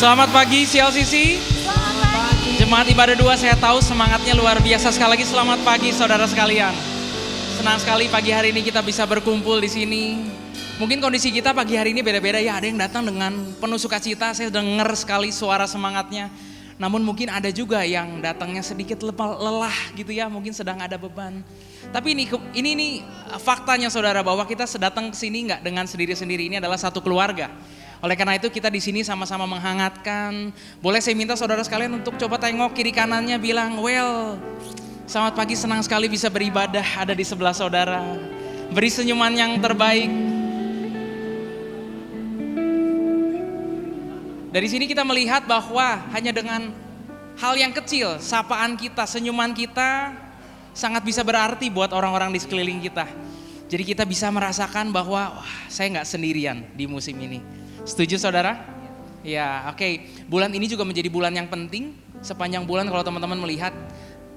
Selamat pagi CLCC. Selamat pagi. Jemaat Ibadah 2, saya tahu semangatnya luar biasa. Sekali lagi selamat pagi saudara sekalian. Senang sekali pagi hari ini kita bisa berkumpul di sini. Mungkin kondisi kita pagi hari ini beda-beda ya. Ada yang datang dengan penuh sukacita, saya dengar sekali suara semangatnya. Namun mungkin ada juga yang datangnya sedikit lelah gitu ya, mungkin sedang ada beban. Tapi ini faktanya saudara, bahwa kita datang ke sini nggak dengan sendiri-sendiri, ini adalah satu keluarga. Oleh karena itu kita di sini sama-sama menghangatkan. Boleh saya minta saudara sekalian untuk coba tengok kiri kanannya, bilang, well, selamat pagi, senang sekali bisa beribadah ada di sebelah saudara. Beri senyuman yang terbaik. Dari sini kita melihat bahwa hanya dengan hal yang kecil, sapaan kita, senyuman kita sangat bisa berarti buat orang-orang di sekeliling kita. Jadi kita bisa merasakan bahwa saya nggak sendirian di musim ini. Setuju saudara? Ya, oke. Bulan ini juga menjadi bulan yang penting. Sepanjang bulan kalau teman-teman melihat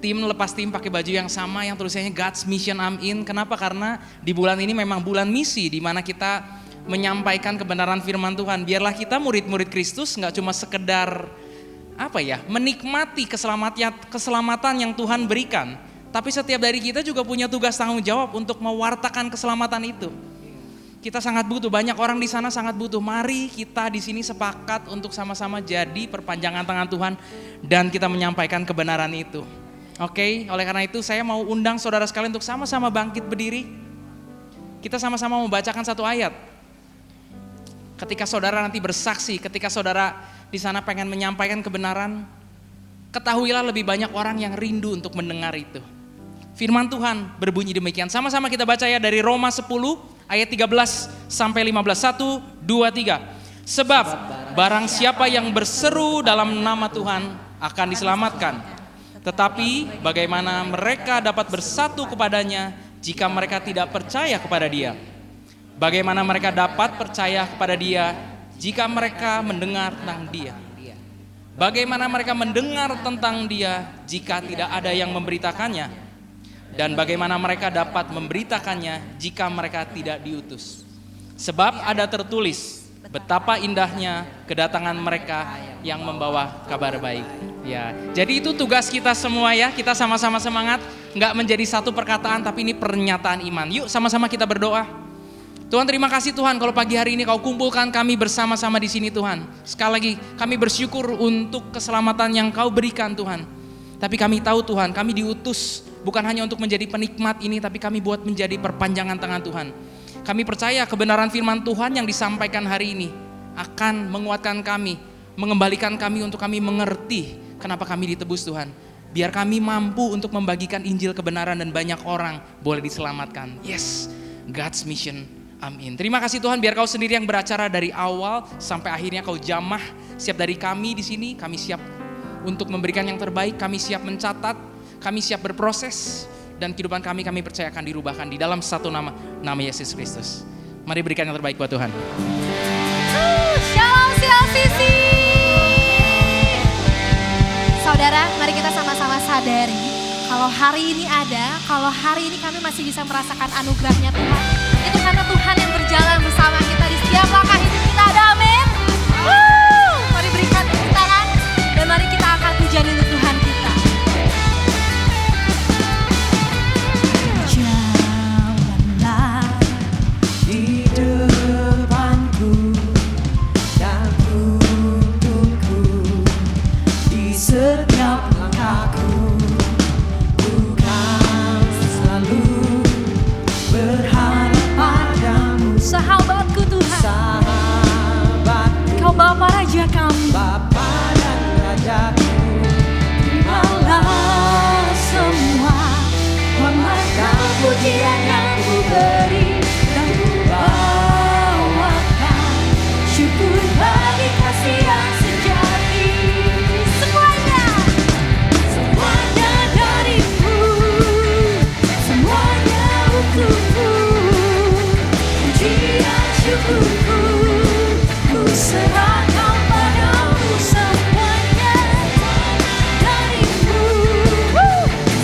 tim lepas tim pakai baju yang sama yang tulisannya God's Mission I'm In. Kenapa? Karena di bulan ini memang bulan misi, di mana kita menyampaikan kebenaran firman Tuhan. Biarlah kita murid-murid Kristus nggak cuma sekedar menikmati keselamatan yang Tuhan berikan, tapi setiap dari kita juga punya tugas tanggung jawab untuk mewartakan keselamatan itu. Kita sangat butuh, banyak orang di sana sangat butuh. Mari kita di sini sepakat untuk sama-sama jadi perpanjangan tangan Tuhan dan kita menyampaikan kebenaran itu. Oke, oleh karena itu saya mau undang saudara sekalian untuk sama-sama bangkit berdiri. Kita sama-sama membacakan satu ayat. Ketika saudara nanti bersaksi, ketika saudara di sana pengen menyampaikan kebenaran, ketahuilah lebih banyak orang yang rindu untuk mendengar itu. Firman Tuhan berbunyi demikian. Sama-sama kita baca ya, dari Roma 10 ayat 13 sampai 15. 1, 2, 3. Sebab barang siapa yang berseru dalam nama Tuhan akan diselamatkan. Tetapi bagaimana mereka dapat bersatu kepadanya jika mereka tidak percaya kepada Dia? Bagaimana mereka dapat percaya kepada Dia jika mereka mendengar tentang Dia? Bagaimana mereka mendengar tentang Dia jika tidak ada yang memberitakannya? Dan bagaimana mereka dapat memberitakannya jika mereka tidak diutus? Sebab ada tertulis, betapa indahnya kedatangan mereka yang membawa kabar baik. Ya, jadi itu tugas kita semua ya. Kita sama-sama semangat, nggak menjadi satu perkataan, tapi ini pernyataan iman. Yuk sama-sama kita berdoa. Tuhan, terima kasih Tuhan kalau pagi hari ini Kau kumpulkan kami bersama-sama di sini Tuhan. Sekali lagi kami bersyukur untuk keselamatan yang Kau berikan Tuhan. Tapi kami tahu Tuhan, kami diutus bukan hanya untuk menjadi penikmat ini, tapi kami buat menjadi perpanjangan tangan Tuhan. Kami percaya kebenaran firman Tuhan yang disampaikan hari ini akan menguatkan kami, mengembalikan kami untuk kami mengerti kenapa kami ditebus Tuhan. Biar kami mampu untuk membagikan Injil kebenaran dan banyak orang boleh diselamatkan. Yes, God's mission, amin. Terima kasih Tuhan, biar Kau sendiri yang beracara dari awal sampai akhirnya Kau jamah. Siap dari kami di sini, kami siap untuk memberikan yang terbaik, kami siap mencatat, kami siap berproses, dan kehidupan kami percaya akan dirubahkan di dalam satu nama Yesus Kristus. Mari berikan yang terbaik buat Tuhan. Shalom CLCC. Saudara, mari kita sama-sama sadari kalau hari ini ada, kalau hari ini kami masih bisa merasakan anugerahnya Tuhan. Itu karena Tuhan yang berjalan bersama kita di setiap langkah hidup kita. Ada amin. Mari berikan tepuk tangan dan mari kita angkat pujian untuk Tuhan kita. Jalanlah di depanku dan tuntunku di setiap langkahku. Bukan selalu berharap padamu, Sahabatku Tuhan, sahabatku, Kau Bapa Raja kami. Bapa dan Rajaku. Terimalah semua hormat dan pujian yang ku beri, dan ku bawakan syukur bagi kasih yang sejati. Semuanya Semuanya darimu, semuanya untukmu. Pujian syukurku ku serahkan padamu. Semuanya darimu,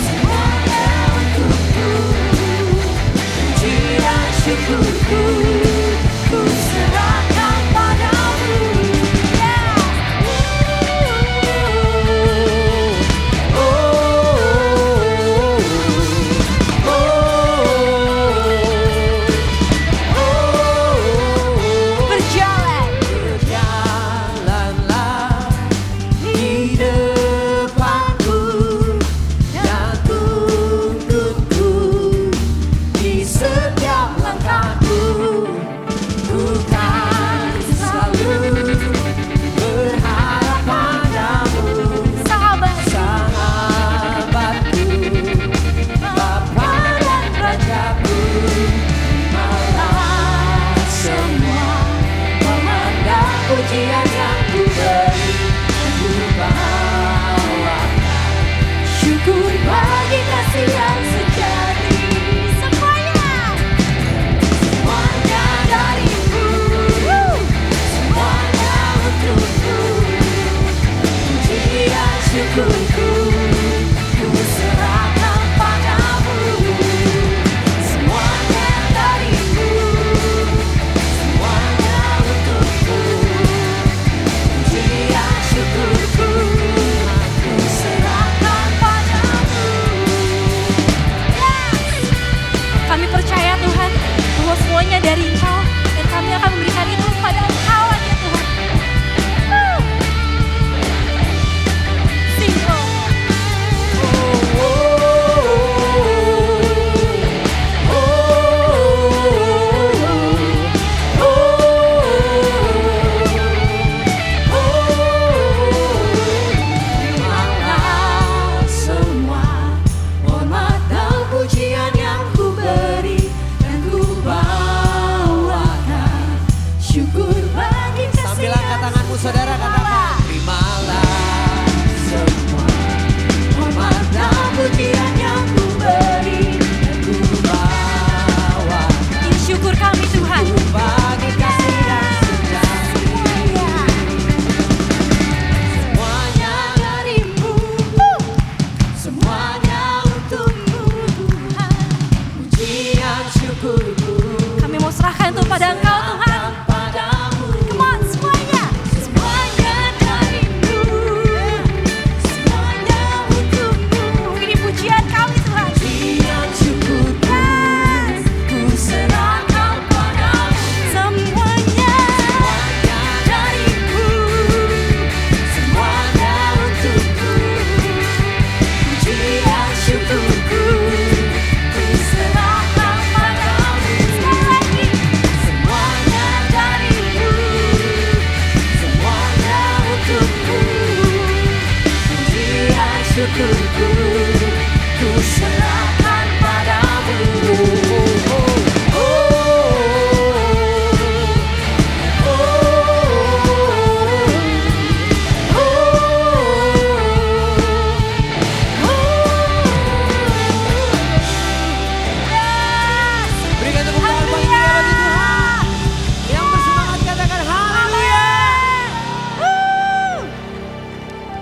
semuanya untukmu. Pujian syukurku ku serahkan padamu. pujian yang ku beri dan ku bawakan syukur bagi kasih yang sejati. Semuanya darimu, semuanya untukmu, pujian syukurku ku serahkan padamu. Semuanya darimu, semuanya untukmu, pujian syukurku ku serahkan padamu. Kami percaya Tuhan bahwa semuanya dari Engkau dan kami akan memberikan itu kepada Engkau aja Tuhan. Sing Lord. Terimalah semua hormat dan pujian yang ku beri dan ku bawakan syukur bagi kasih. Sambil angkat tanganmu saudara, katakan terimalah Semua hormat dan pujian yang ku beri dan ku bawakan Ini syukur kami Tuhan. bagi kasih yang sejati. semuanya darimu, semuanya untukmu, pujian syukurku Kami mau serahkan itu pada Engkau Tuhan. padamu. Come on semuanya. Semuanya darimu, semuanya untukmu, Ini pujian kami Tuhan. pujian syukurku ku serahkan padamu. Semuanya. Semuanya darimu, semuanya untukmu, pujian syukurku ku serahkan padamu. Sekali lagi. Semuanya darimu, semuanya untukmu, pujian syukurku ku serahkan padamu. Berikan tepuk tangan paling meriah bagi Tuhan. Yang bersemangat katakan haleluya.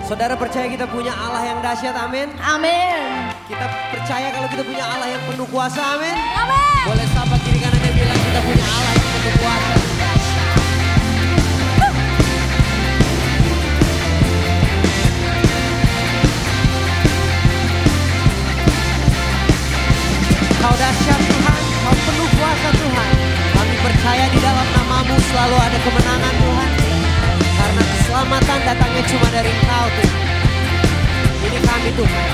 Saudara percaya kita punya Allah yang dahsyat, amin. Amin. Kita percaya kalau kita punya Allah yang penuh kuasa, amin. Amin. Boleh sapa kiri kanannya bilang kita punya Allah yang penuh kuasa. Kau dahsyat Tuhan, kau penuh kuasa Tuhan. Kami percaya di dalam namamu selalu ada kemenangan Tuhan. Karena keselamatan datangnya cuma dari Engkau Tuhan. Ini kami Tuhan.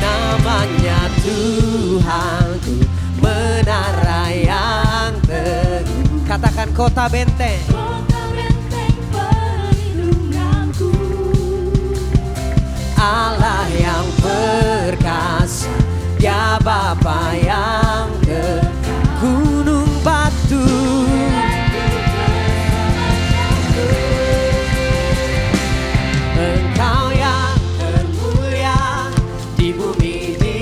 Namanya Tuhanku, menara yang teguh. Katakan kota benteng. Kota benteng perlindunganku, Allah yang perkasa, Dia Bapa yang kekal. Gunung batu, Engkau yang termulia di bumi di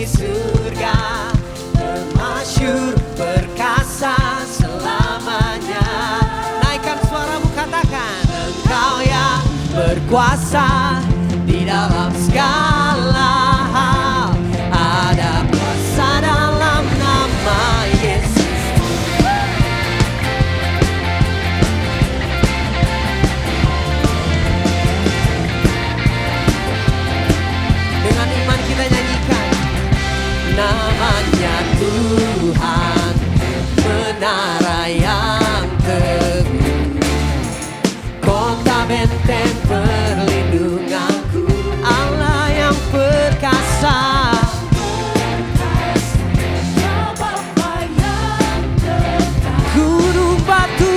surga, termasyur perkasa selamanya. Naikkan suaramu katakan, Engkau yang berkuasa di dalam segala hal. Ada kuasa dalam nama Yesus. Dengan iman kita nyanyikan, namanya Tuhan, menara yang teguh, kota benteng perlindunganku, Allah yang perkasa. Bapa yang dekat, Gunung batu,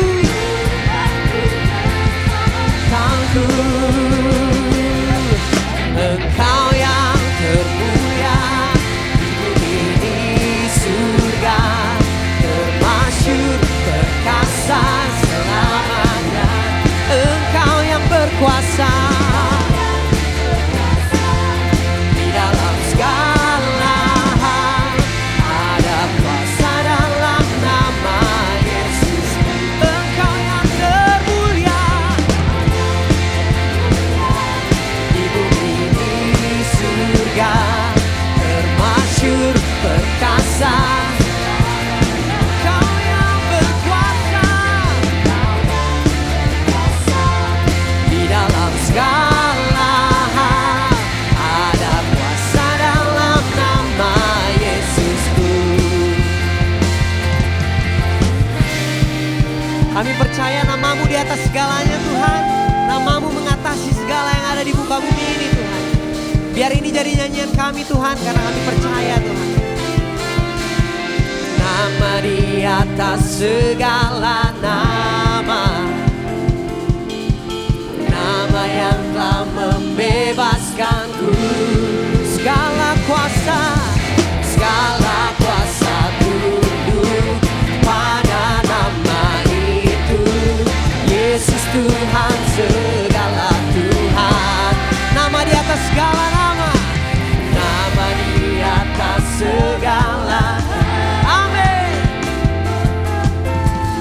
Engkau yang termulia di bumi di surga, termasyur perkasa selamanya. berkuasa. Di dalam segala hal ada kuasa dalam nama Yesus. Engkau yang termulia di bumi di surga, termasyhur perkasa. Engkau yang berkuasa di dalam segala hal ada kuasa dalam nama Yesusku. Kami percaya namamu di atas segalanya Tuhan. Namamu mengatasi segala yang ada di muka bumi ini Tuhan. Biar ini jadi nyanyian kami Tuhan, karena kami percaya Tuhan. Nama di atas segala nama, nama yang telah membebaskanku. Segala kuasa tunduk pada nama itu. Yesus Tuhan segala Tuhan. Nama di atas segala nama, nama di atas segala. Amin.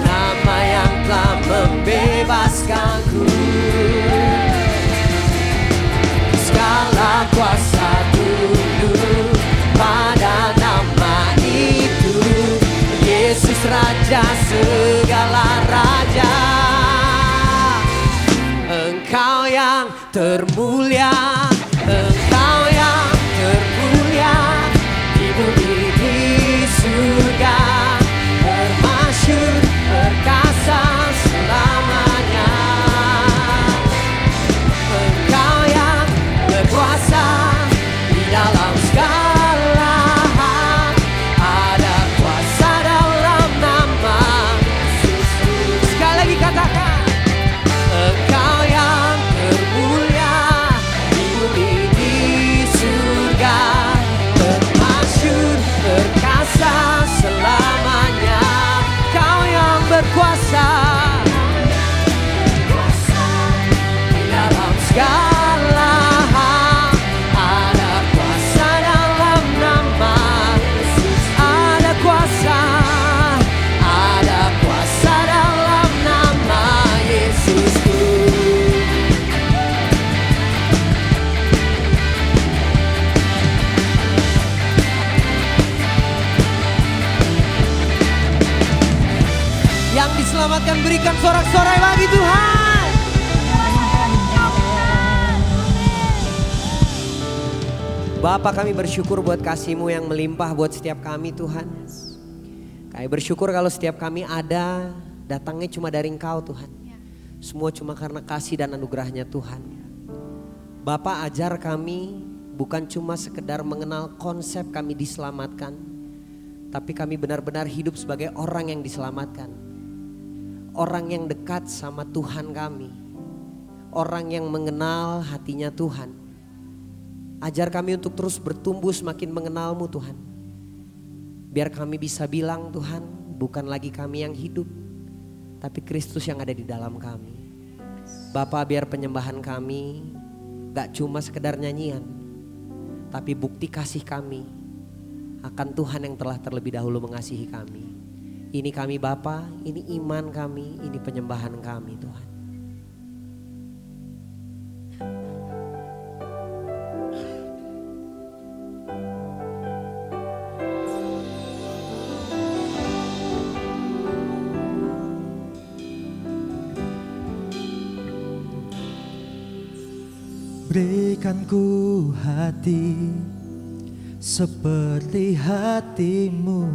Nama yang telah membebaskanku. Segala kuasa tunduk pada nama itu. Yesus Raja segala raja. Engkau yang termulia, Engkau yang termulia di bumi di surga, termasyhur perkasa selamanya. Engkau yang berkuasa di dalam segala hal, ada kuasa dalam nama Yesus. Sekali lagi katakan, Engkau yang termulia di bumi di surga, termasyhur perkasa selamanya. Kau yang berkuasa di dalam segala hal, ada kuasa dalam nama Yesus. Ada kuasa dalam nama Yesusku. Yang diselamatkan berikan sorak-sorai bagi Tuhan. Bapa, kami bersyukur buat kasih-Mu yang melimpah buat setiap kami Tuhan. Kami bersyukur kalau setiap kami ada, datangnya cuma dari Engkau Tuhan. Semua cuma karena kasih dan anugerahnya Tuhan. Bapa, ajar kami bukan cuma sekedar mengenal konsep kami diselamatkan, tapi kami benar-benar hidup sebagai orang yang diselamatkan. Orang yang dekat sama Tuhan kami. Orang yang mengenal hatinya Tuhan. Ajar kami untuk terus bertumbuh semakin mengenal-Mu Tuhan. Biar kami bisa bilang Tuhan, bukan lagi kami yang hidup, tapi Kristus yang ada di dalam kami. Bapa, biar penyembahan kami gak cuma sekedar nyanyian, tapi bukti kasih kami akan Tuhan yang telah terlebih dahulu mengasihi kami. Ini kami Bapa, ini iman kami, ini penyembahan kami Tuhan. Berikan ku hati seperti hatimu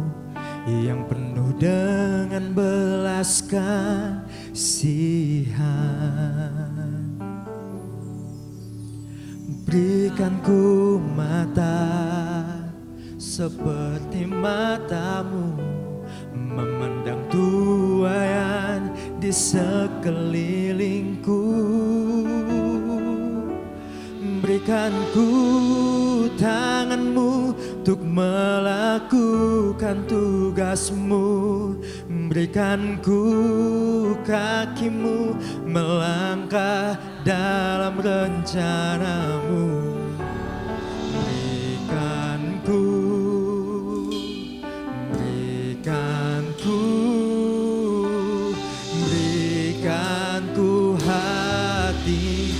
yang penuh dengan belas kasihan. Berikan ku mata seperti matamu, memandang tuaian di sekelilingku. Berikan ku tanganmu untuk melakukan tugasmu. Berikan ku kakimu melangkah dalam rencanamu. Berikanku hatimu.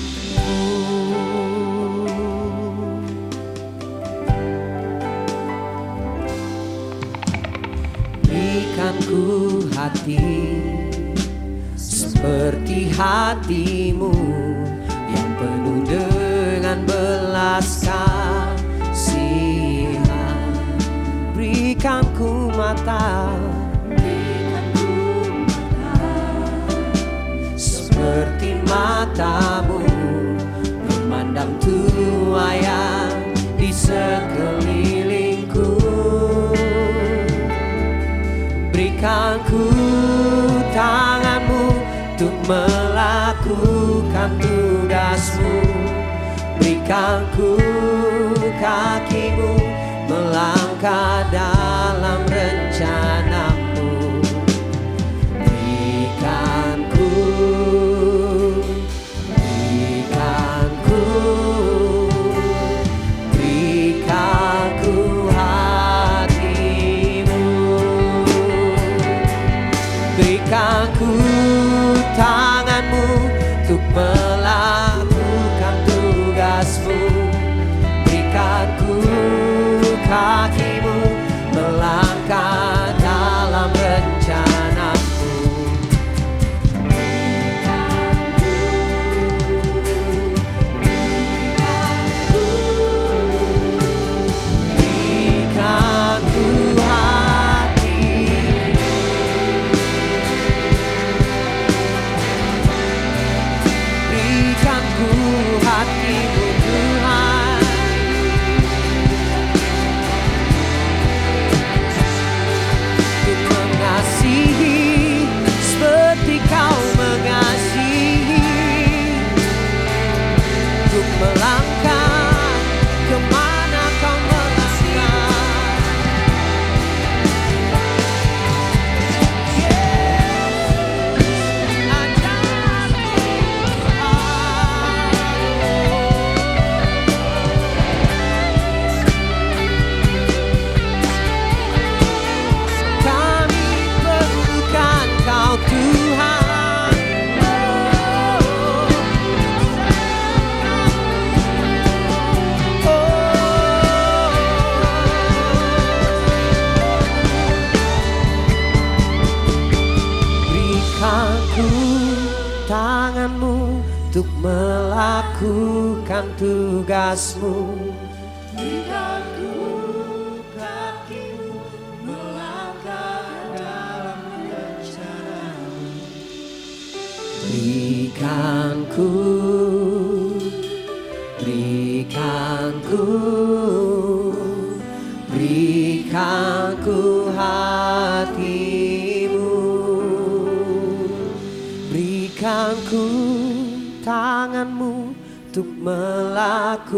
Berikanku hati seperti hatimu yang penuh dengan belas kasihan. Berikanku mata seperti matamu memandang tuayan di sekelilingku. Berikanku tanganmu untuk melakukan tugasmu. Berikanku kakimu melangkah dalam rencanamu. Berikanku hatimu. Berikanku tanganmu untuk melakukan tugasmu. Berikanku kakimu melangkah dalam rencanamu. Berikanku hati. Berikanku hatimu Tuhan. Untuk mengasihi seperti kau mengasihi. Untuk melangkah kemana kau melangkah. Kami perlukan kau Tuhan. Berikanku tanganmu untuk melakukan tugasmu. Berikanku kakimu melangkah dalam rencanamu. Berikanku hatimu. Berikanku tanganmu untuk melakukan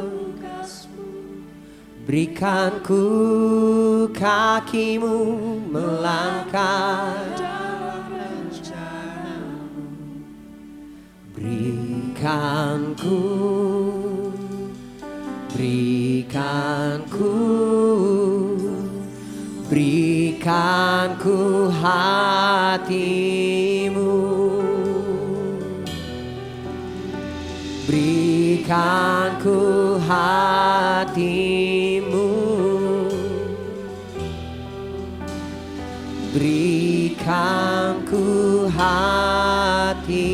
tugasmu. Berikanku kakimu melangkah dalam rencanamu. Berikanku hatimu. Berikanku hatimu. Berikanku hatimu.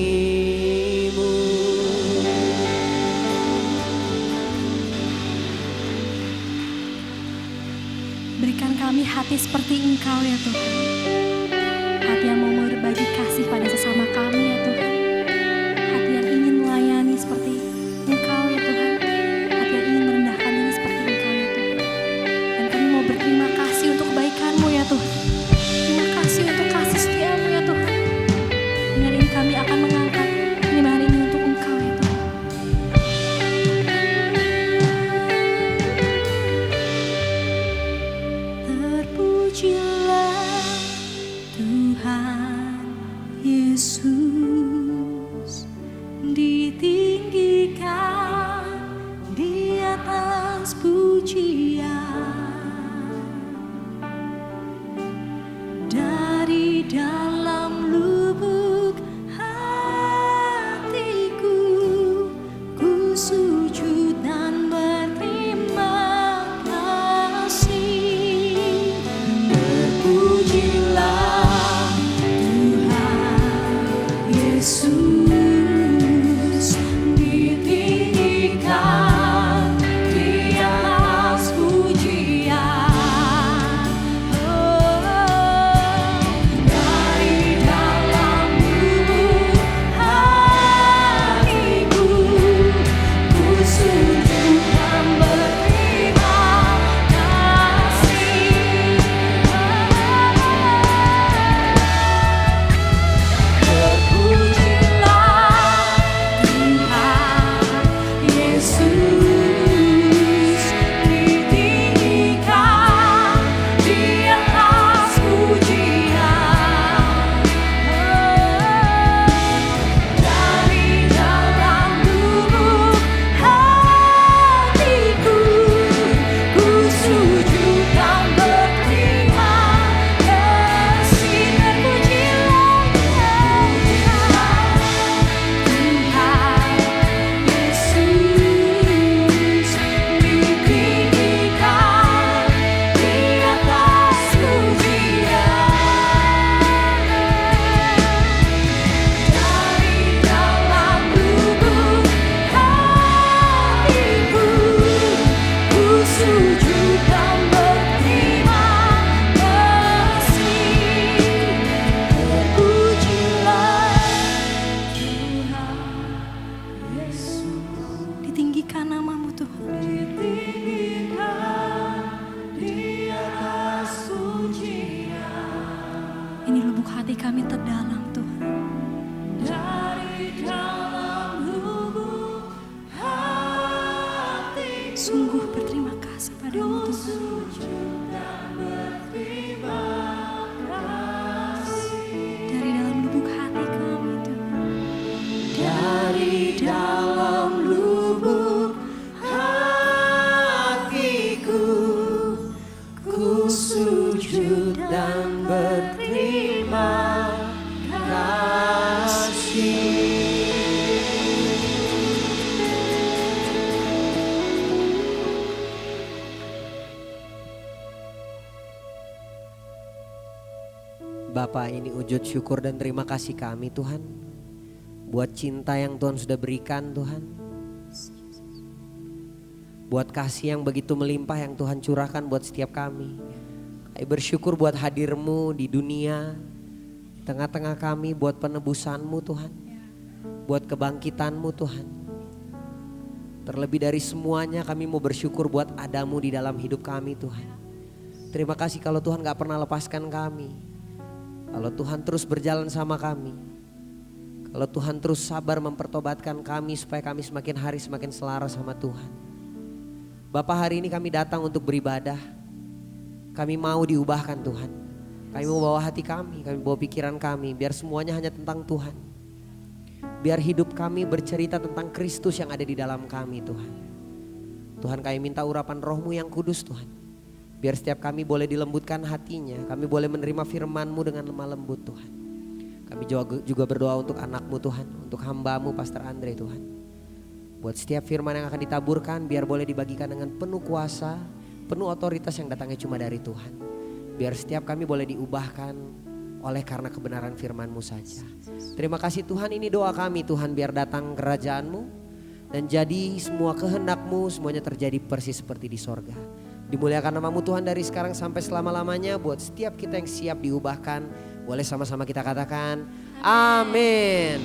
Berikan kami hati seperti Engkau ya Tuhan. Hati yang mau berbagi kasih pada sesama kami ya Tuhan. Hati yang ingin melayani seperti Engkau ya Tuhan. Hati yang ingin merendahkan diri seperti Engkau ya Tuhan. Dan kami mau berterima kasih untuk kebaikan-Mu ya Tuhan. Terima kasih untuk kasih setia-Mu ya Tuhan. Dengan ini kami akan mengangkat penyembahan ini untuk Engkau ya Tuhan. Terpujilah Tuhan Yesus. dari dalam lubuk hatiku, ku sujud dan berterima kasih. Bapa, ini wujud syukur dan terima kasih kami Tuhan, buat cinta yang Tuhan sudah berikan Tuhan, buat kasih yang begitu melimpah yang Tuhan curahkan buat setiap kami. Kami bersyukur buat hadir-Mu di dunia, di tengah-tengah kami, buat penebusan-Mu Tuhan, buat kebangkitan-Mu Tuhan. Terlebih dari semuanya kami mau bersyukur buat ada-Mu di dalam hidup kami Tuhan. Terima kasih kalau Tuhan gak pernah lepaskan kami. Kalau Tuhan terus berjalan sama kami, kalau Tuhan terus sabar mempertobatkan kami supaya kami semakin hari semakin selaras sama Tuhan. Bapa, hari ini kami datang untuk beribadah. Kami mau diubahkan Tuhan. Kami mau bawa hati kami bawa pikiran kami, biar semuanya hanya tentang Tuhan. Biar hidup kami bercerita tentang Kristus yang ada di dalam kami Tuhan. Tuhan, kami minta urapan Roh-Mu yang kudus Tuhan. Biar setiap kami boleh dilembutkan hatinya, kami boleh menerima firman-Mu dengan lemah lembut Tuhan. Kami juga berdoa untuk anak-Mu Tuhan, untuk hamba-Mu Pastor Andre Tuhan. Buat setiap firman yang akan ditaburkan, biar boleh dibagikan dengan penuh kuasa, penuh otoritas yang datangnya cuma dari Tuhan. Biar setiap kami boleh diubahkan oleh karena kebenaran firman-Mu saja. Terima kasih Tuhan, ini doa kami Tuhan, biar datang kerajaan-Mu dan jadi semua kehendak-Mu semuanya terjadi persis seperti di sorga. Dimuliakan nama-Mu Tuhan dari sekarang sampai selama-lamanya. Buat setiap kita yang siap diubahkan, boleh sama-sama kita katakan amin.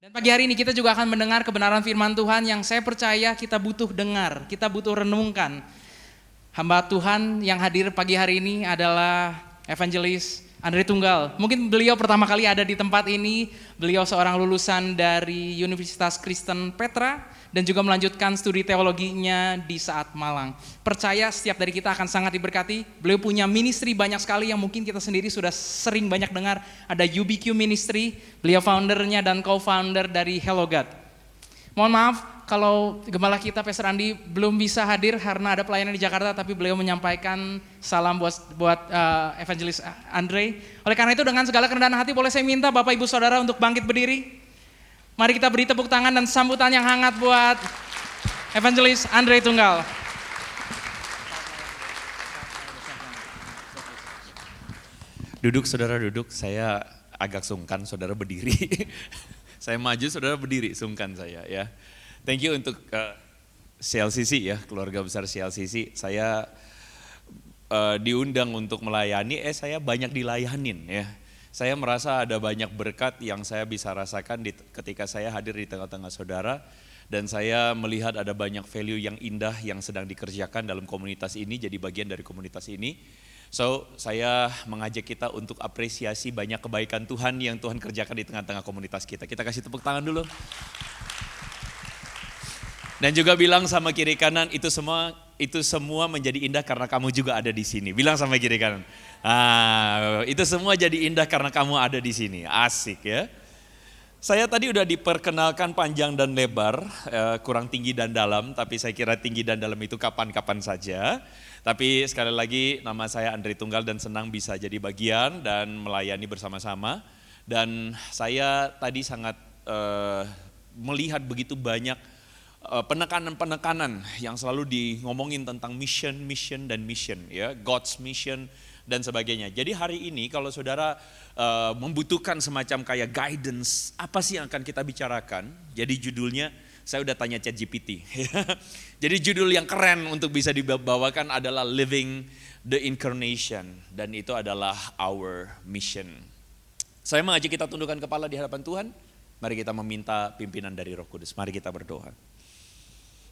Dan pagi hari ini kita juga akan mendengar kebenaran firman Tuhan yang saya percaya kita butuh dengar, kita butuh renungkan. Hamba Tuhan yang hadir pagi hari ini adalah Evangelis Andre Tunggal. Mungkin beliau pertama kali ada di tempat ini. Beliau seorang lulusan dari Universitas Kristen Petra dan juga melanjutkan studi teologinya di Saat Malang. Percaya setiap dari kita akan sangat diberkati. Beliau punya ministry banyak sekali yang mungkin kita sendiri sudah sering banyak dengar. Ada UBQ Ministry, beliau foundernya dan co-founder dari Hello God. Mohon maaf kalau gembala kita Pastor Andi belum bisa hadir karena ada pelayanan di Jakarta, tapi beliau menyampaikan salam buat Evangelis Andre. Oleh karena itu dengan segala kerendahan hati boleh saya minta Bapak Ibu Saudara untuk bangkit berdiri. Mari kita beri tepuk tangan dan sambutan yang hangat buat Evangelis Andre Tunggal. Duduk saudara, duduk. Saya agak sungkan saudara berdiri. Saya maju saudara berdiri, sungkan saya ya. Thank you untuk CLCC ya, keluarga besar CLCC. Saya diundang untuk melayani, saya banyak dilayanin ya. Saya merasa ada banyak berkat yang saya bisa rasakan ketika saya hadir di tengah-tengah saudara. Dan saya melihat ada banyak value yang indah yang sedang dikerjakan dalam komunitas ini, jadi bagian dari komunitas ini. So, saya mengajak kita untuk apresiasi banyak kebaikan Tuhan yang Tuhan kerjakan di tengah-tengah komunitas kita. Kita kasih tepuk tangan dulu. Dan juga bilang sama kiri kanan, itu semua menjadi indah karena kamu juga ada di sini. Bilang sama kiri kanan. Itu semua jadi indah karena kamu ada di sini. Asik ya. Saya tadi udah diperkenalkan panjang dan lebar, kurang tinggi dan dalam, tapi saya kira tinggi dan dalam itu kapan-kapan saja. Tapi sekali lagi nama saya Andre Tunggal dan senang bisa jadi bagian dan melayani bersama-sama. Dan saya tadi sangat melihat begitu banyak penekanan-penekanan yang selalu ngomongin tentang mission ya, God's mission dan sebagainya. Jadi hari ini kalau saudara membutuhkan semacam kayak guidance, apa sih yang akan kita bicarakan? Jadi judulnya, saya udah tanya ChatGPT. Jadi judul yang keren untuk bisa dibawakan adalah Living the Incarnation, dan itu adalah our mission. Saya mengajak kita tundukkan kepala di hadapan Tuhan. Mari kita meminta pimpinan dari Roh Kudus. Mari kita berdoa.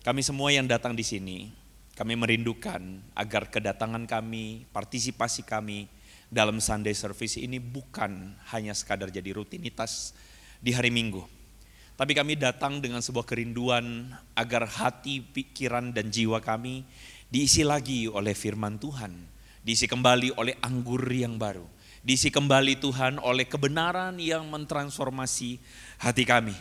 Kami semua yang datang di sini, kami merindukan agar kedatangan kami, partisipasi kami dalam Sunday service ini bukan hanya sekadar jadi rutinitas di hari Minggu. Tapi kami datang dengan sebuah kerinduan agar hati, pikiran, dan jiwa kami diisi lagi oleh firman Tuhan. Diisi kembali oleh anggur yang baru. Diisi kembali Tuhan oleh kebenaran yang mentransformasi hati kami.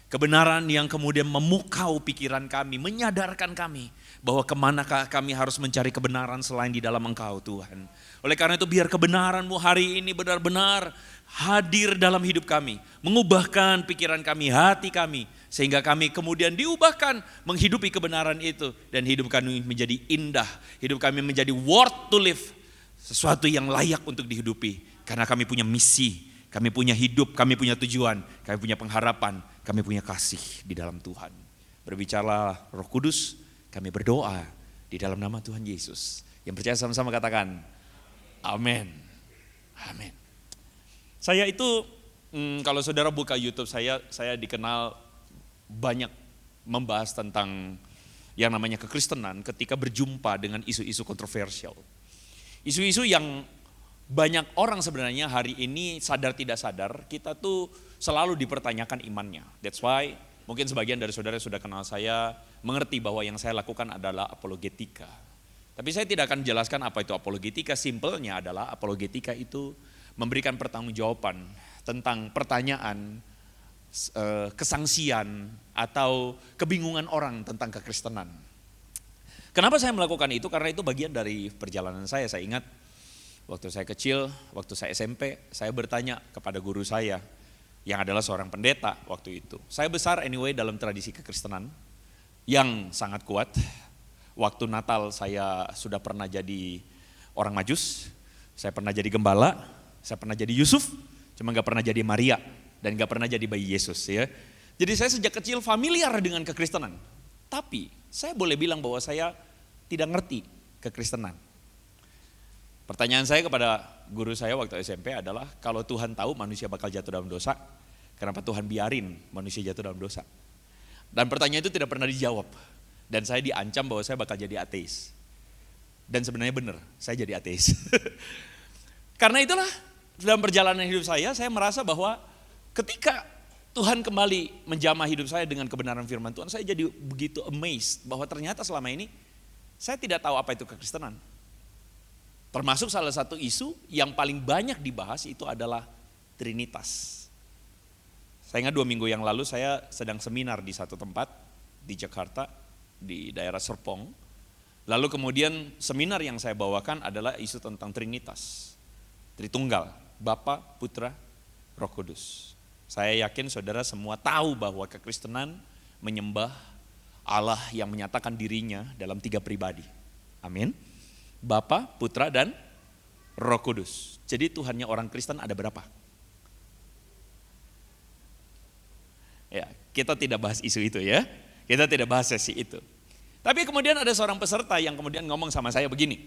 Kebenaran yang kemudian memukau pikiran kami, menyadarkan kami bahwa kemanakah kami harus mencari kebenaran selain di dalam Engkau Tuhan. Oleh karena itu biar kebenaran-Mu hari ini benar-benar hadir dalam hidup kami. Mengubahkan pikiran kami, hati kami. Sehingga kami kemudian diubahkan menghidupi kebenaran itu. Dan hidup kami menjadi indah, hidup kami menjadi worth to live. Sesuatu yang layak untuk dihidupi. Karena kami punya misi, kami punya hidup, kami punya tujuan, kami punya pengharapan. Kami punya kasih di dalam Tuhan. Berbicaralah Roh Kudus, kami berdoa di dalam nama Tuhan Yesus. Yang percaya sama-sama katakan, amin. Amin. Saya itu, kalau saudara buka YouTube saya dikenal banyak membahas tentang yang namanya kekristenan ketika berjumpa dengan isu-isu kontroversial. Isu-isu yang banyak orang sebenarnya hari ini sadar tidak sadar, kita tuh selalu dipertanyakan imannya. That's why mungkin sebagian dari saudara yang sudah kenal saya mengerti bahwa yang saya lakukan adalah apologetika. Tapi saya tidak akan jelaskan apa itu apologetika, simpelnya adalah apologetika itu memberikan pertanggungjawaban tentang pertanyaan, kesangsian atau kebingungan orang tentang kekristenan. Kenapa saya melakukan itu? Karena itu bagian dari perjalanan saya. Saya ingat waktu saya kecil, waktu saya SMP, saya bertanya kepada guru saya yang adalah seorang pendeta waktu itu. Saya besar anyway dalam tradisi kekristenan yang sangat kuat. Waktu Natal saya sudah pernah jadi orang Majus, saya pernah jadi gembala, saya pernah jadi Yusuf, cuma gak pernah jadi Maria dan gak pernah jadi bayi Yesus ya. Jadi saya sejak kecil familiar dengan kekristenan. Tapi saya boleh bilang bahwa saya tidak ngerti kekristenan. Pertanyaan saya kepada guru saya waktu SMP adalah, kalau Tuhan tahu manusia bakal jatuh dalam dosa, kenapa Tuhan biarin manusia jatuh dalam dosa? Dan pertanyaan itu tidak pernah dijawab. Dan saya diancam bahwa saya bakal jadi ateis. Dan sebenarnya benar, saya jadi ateis. Karena itulah dalam perjalanan hidup saya merasa bahwa ketika Tuhan kembali menjamah hidup saya dengan kebenaran firman Tuhan, saya jadi begitu amazed bahwa ternyata selama ini saya tidak tahu apa itu kekristenan. Termasuk salah satu isu yang paling banyak dibahas itu adalah Trinitas. Saya ingat 2 minggu yang lalu saya sedang seminar di satu tempat di Jakarta, di daerah Serpong. Lalu kemudian seminar yang saya bawakan adalah isu tentang Trinitas. Tritunggal, Bapa, Putra, Roh Kudus. Saya yakin saudara semua tahu bahwa kekristenan menyembah Allah yang menyatakan dirinya dalam 3 pribadi. Amin. Bapa, Putra, dan Roh Kudus. Jadi Tuhannya orang Kristen ada berapa? Ya, kita tidak bahas isu itu ya. Kita tidak bahas sesi itu. Tapi kemudian ada seorang peserta yang kemudian ngomong sama saya begini.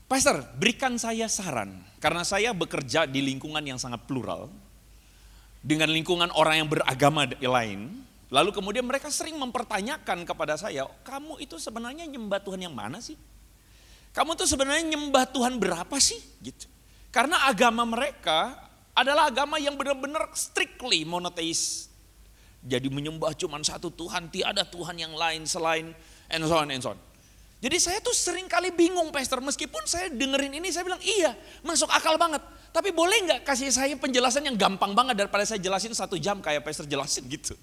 Pastor, berikan saya saran. Karena saya bekerja di lingkungan yang sangat plural. Dengan lingkungan orang yang beragama lain. Lalu kemudian mereka sering mempertanyakan kepada saya, kamu itu sebenarnya nyembah Tuhan yang mana sih? Kamu tuh sebenarnya nyembah Tuhan berapa sih? Gitu. Karena agama mereka adalah agama yang benar-benar strictly monotheis. Jadi menyembah cuma satu Tuhan, tiada Tuhan yang lain selain and so on and so on. Jadi saya tuh sering kali bingung Pastor, meskipun saya dengerin ini saya bilang iya masuk akal banget. Tapi boleh gak kasih saya penjelasan yang gampang banget daripada saya jelasin 1 jam kayak Pastor jelasin gitu.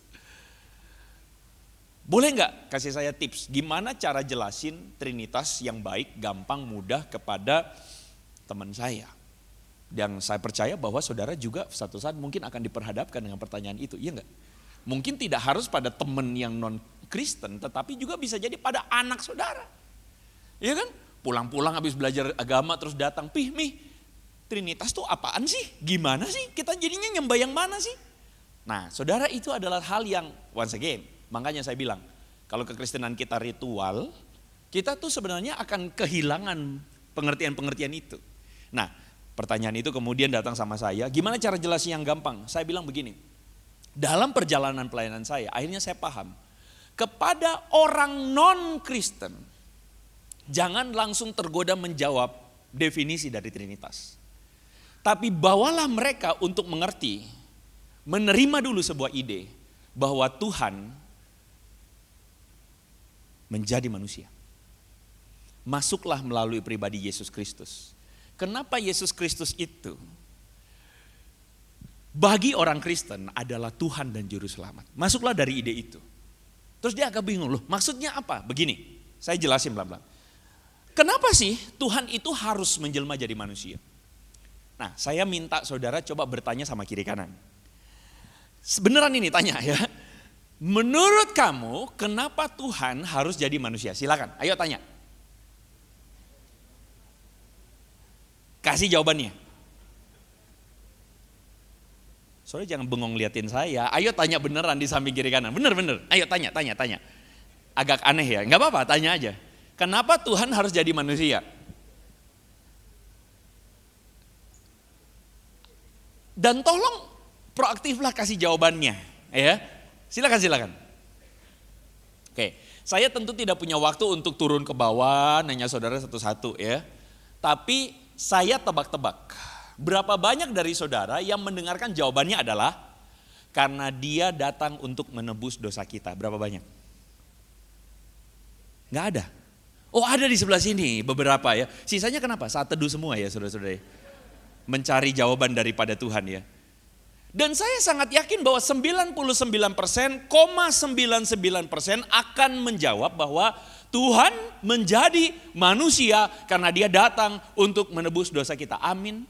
Boleh nggak kasih saya tips gimana cara jelasin Trinitas yang baik, gampang, mudah kepada teman saya. Dan saya percaya bahwa saudara juga suatu saat mungkin akan diperhadapkan dengan pertanyaan itu, iya nggak? Mungkin tidak harus pada teman yang non-Kristen, tetapi juga bisa jadi pada anak saudara. Iya kan? Pulang-pulang habis belajar agama terus datang, Mi, Trinitas tuh apaan sih? Gimana sih? Kita jadinya nyembah yang mana sih? Nah saudara, itu adalah hal yang once again, makanya saya bilang, kalau kekristenan kita ritual, kita tuh sebenarnya akan kehilangan pengertian-pengertian itu. Nah, pertanyaan itu kemudian datang sama saya, gimana cara jelasin yang gampang? Saya bilang begini, dalam perjalanan pelayanan saya, akhirnya saya paham, kepada orang non-Kristen, jangan langsung tergoda menjawab definisi dari Trinitas. Tapi bawalah mereka untuk mengerti, menerima dulu sebuah ide, bahwa Tuhan menjadi manusia. Masuklah melalui pribadi Yesus Kristus. kenapa Yesus Kristus itu bagi orang Kristen adalah Tuhan dan Juru Selamat. Masuklah dari ide itu. Terus dia agak bingung, loh maksudnya apa? Begini, saya jelasin pelan-pelan. Kenapa sih Tuhan itu harus menjelma jadi manusia? Nah, saya minta saudara coba bertanya sama kiri kanan. Beneran ini tanya ya. Menurut kamu kenapa Tuhan harus jadi manusia? Silakan, ayo tanya. Kasih jawabannya. Soalnya jangan bengong liatin saya. Ayo tanya beneran di samping kiri kanan. Bener. Ayo tanya. Agak aneh ya, nggak apa-apa, tanya aja. Kenapa Tuhan harus jadi manusia? Dan tolong proaktiflah kasih jawabannya, ya. Silakan. Oke, saya tentu tidak punya waktu untuk turun ke bawah nanya saudara satu-satu ya. Tapi saya tebak-tebak. Berapa banyak dari saudara yang mendengarkan jawabannya adalah karena dia datang untuk menebus dosa kita? Berapa banyak? Nggak ada. Oh ada di sebelah sini beberapa ya. Sisanya kenapa? Saat teduh semua ya saudara-saudara. Mencari jawaban daripada Tuhan ya. Dan saya sangat yakin bahwa 99,99% akan menjawab bahwa Tuhan menjadi manusia karena dia datang untuk menebus dosa kita. Amin.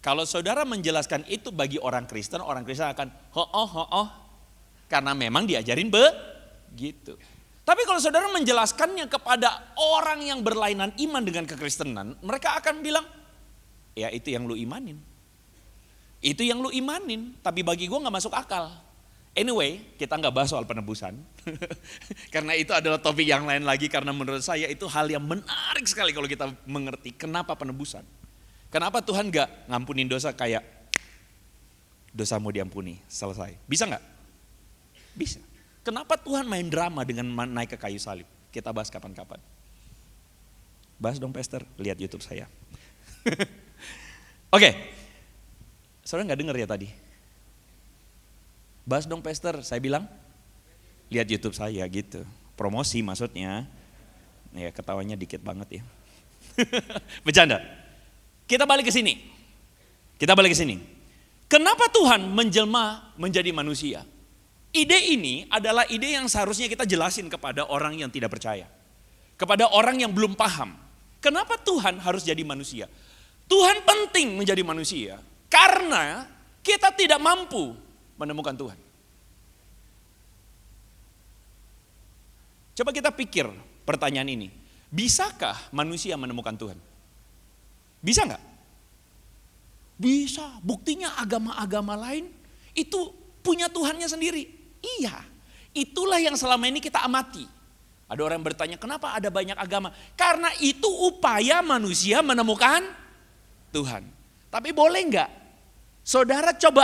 Kalau saudara menjelaskan itu bagi orang Kristen akan karena memang diajarin begitu. Tapi kalau saudara menjelaskannya kepada orang yang berlainan iman dengan kekristenan, mereka akan bilang, ya itu yang lu imanin. Itu yang lu imanin, tapi bagi gue gak masuk akal. Anyway, kita gak bahas soal penebusan. Karena itu adalah topik yang lain lagi, karena menurut saya itu hal yang menarik sekali kalau kita mengerti kenapa penebusan. Kenapa Tuhan gak ngampunin dosa kayak dosamu diampuni, selesai. Bisa gak? Bisa. Kenapa Tuhan main drama dengan naik ke kayu salib? Kita bahas kapan-kapan. Bahas dong Pastor, lihat YouTube saya. Oke. Saudara gak dengar ya tadi? Bahas dong Pastor, saya bilang lihat YouTube saya gitu. Promosi maksudnya. Ya ketawanya dikit banget ya. Bercanda. Kita balik ke sini. Kenapa Tuhan menjelma menjadi manusia? Ide ini adalah ide yang seharusnya kita jelasin kepada orang yang tidak percaya. Kepada orang yang belum paham. Kenapa Tuhan harus jadi manusia? Tuhan penting menjadi manusia karena kita tidak mampu menemukan Tuhan. Coba kita pikir pertanyaan ini. Bisakah manusia menemukan Tuhan? Bisa nggak? Bisa. Buktinya agama-agama lain itu punya Tuhannya sendiri. Iya. Itulah yang selama ini kita amati. Ada orang yang bertanya, kenapa ada banyak agama? Karena itu upaya manusia menemukan Tuhan. Tapi boleh nggak? Saudara coba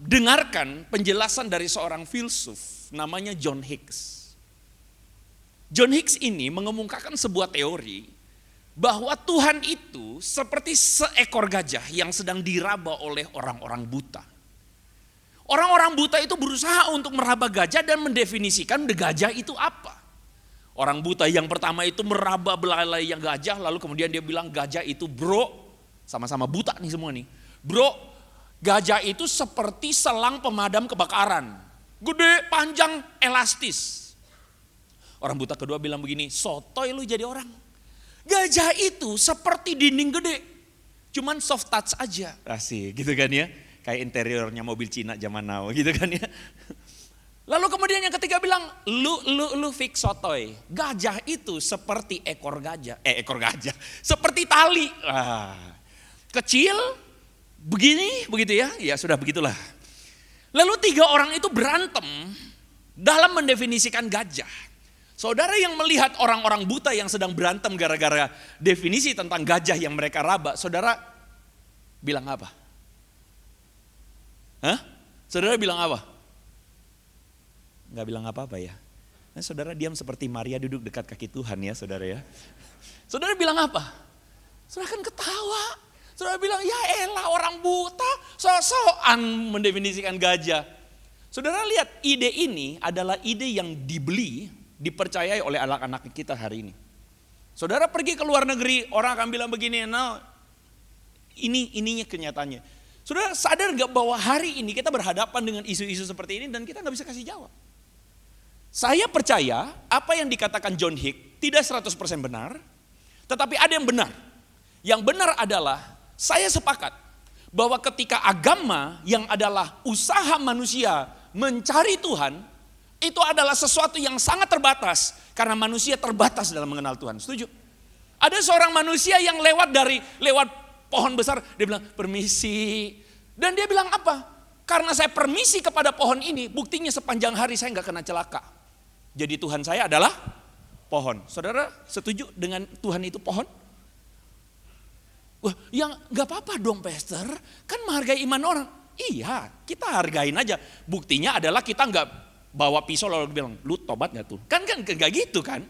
dengarkan penjelasan dari seorang filsuf namanya John Hicks. John Hicks ini mengemukakan sebuah teori bahwa Tuhan itu seperti seekor gajah yang sedang diraba oleh orang-orang buta. Orang-orang buta itu berusaha untuk meraba gajah dan mendefinisikan gajah itu apa. Orang buta yang pertama itu meraba belalai yang gajah, lalu kemudian dia bilang gajah itu bro, sama-sama buta nih semua nih. Bro, gajah itu seperti selang pemadam kebakaran. Gede, panjang, elastis. Orang buta kedua bilang begini, sotoy lu jadi orang. Gajah itu seperti dinding gede, cuman soft touch aja. Asik gitu kan ya, kayak interiornya mobil Cina zaman now gitu kan ya. Lalu kemudian yang ketiga bilang, lu fix sotoy. Gajah itu seperti ekor gajah, seperti tali. Kecil, begini, begitu ya, ya sudah begitulah. Lalu tiga orang itu berantem dalam mendefinisikan gajah. Saudara yang melihat orang-orang buta yang sedang berantem gara-gara definisi tentang gajah yang mereka raba, saudara bilang apa? Hah? Saudara bilang apa? Nggak bilang apa-apa ya. Nah, saudara diam seperti Maria duduk dekat kaki Tuhan ya saudara ya. Saudara bilang apa? Saudara kan ketawa. Saudara bilang ya elah orang buta so-soan mendefinisikan gajah. Saudara lihat ide ini adalah ide yang dipercayai oleh anak-anak kita hari ini. Saudara pergi ke luar negeri, orang akan bilang begini, no, ininya kenyataannya. Saudara sadar gak bahwa hari ini kita berhadapan dengan isu-isu seperti ini dan kita gak bisa kasih jawab. Saya percaya apa yang dikatakan John Hick tidak 100% benar, tetapi ada yang benar. Yang benar adalah saya sepakat bahwa ketika agama yang adalah usaha manusia mencari Tuhan, itu adalah sesuatu yang sangat terbatas karena manusia terbatas dalam mengenal Tuhan. Setuju? Ada seorang manusia yang lewat pohon besar, dia bilang permisi. Dan dia bilang apa? Karena saya permisi kepada pohon ini, buktinya sepanjang hari saya gak kena celaka. Jadi Tuhan saya adalah pohon. Saudara setuju dengan Tuhan itu pohon? Wah, yang gak apa-apa dong pastor, kan menghargai iman orang. Iya, kita hargain aja. Buktinya adalah kita gak bawa pisau lalu bilang, lu tobat gak tuh? Kan gak gitu kan?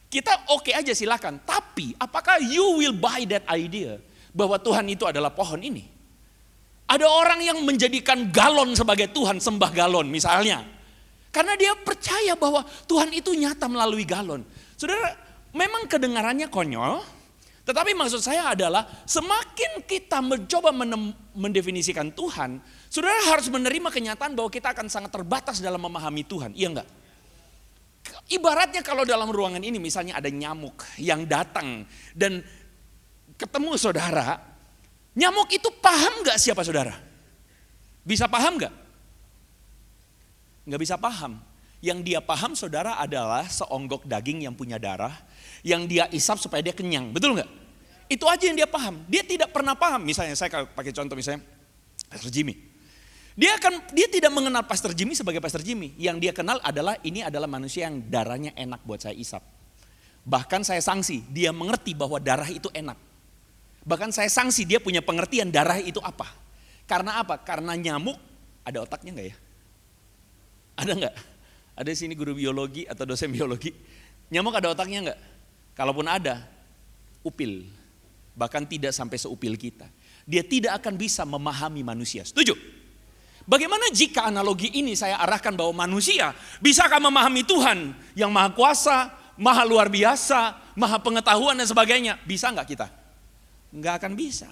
Kita oke aja silakan. Tapi apakah you will buy that idea bahwa Tuhan itu adalah pohon ini? Ada orang yang menjadikan galon sebagai Tuhan, sembah galon misalnya. Karena dia percaya bahwa Tuhan itu nyata melalui galon. Saudara, memang kedengarannya konyol, tetapi maksud saya adalah semakin kita mencoba mendefinisikan Tuhan, saudara harus menerima kenyataan bahwa kita akan sangat terbatas dalam memahami Tuhan, iya enggak? Ibaratnya kalau dalam ruangan ini misalnya ada nyamuk yang datang dan ketemu saudara, nyamuk itu paham enggak siapa saudara? Bisa paham enggak? Nggak bisa paham. Yang dia paham saudara adalah seonggok daging yang punya darah, yang dia isap supaya dia kenyang, betul nggak? Itu aja yang dia paham. Dia tidak pernah paham. Misalnya saya pakai contoh misalnya Pastor Jimmy. Dia tidak mengenal Pastor Jimmy sebagai Pastor Jimmy. Yang dia kenal adalah ini adalah manusia yang darahnya enak buat saya isap. Bahkan saya sanksi dia mengerti bahwa darah itu enak. Bahkan saya sanksi dia punya pengertian darah itu apa. Karena apa? Karena nyamuk ada otaknya nggak ya? Ada nggak? Ada di sini guru biologi atau dosen biologi. Nyamuk ada otaknya nggak? Kalaupun ada, upil. Bahkan tidak sampai seupil kita. Dia tidak akan bisa memahami manusia. Setuju? Bagaimana jika analogi ini saya arahkan bahwa manusia bisakah memahami Tuhan yang maha kuasa, maha luar biasa, maha pengetahuan dan sebagainya? Bisa nggak kita? Nggak akan bisa.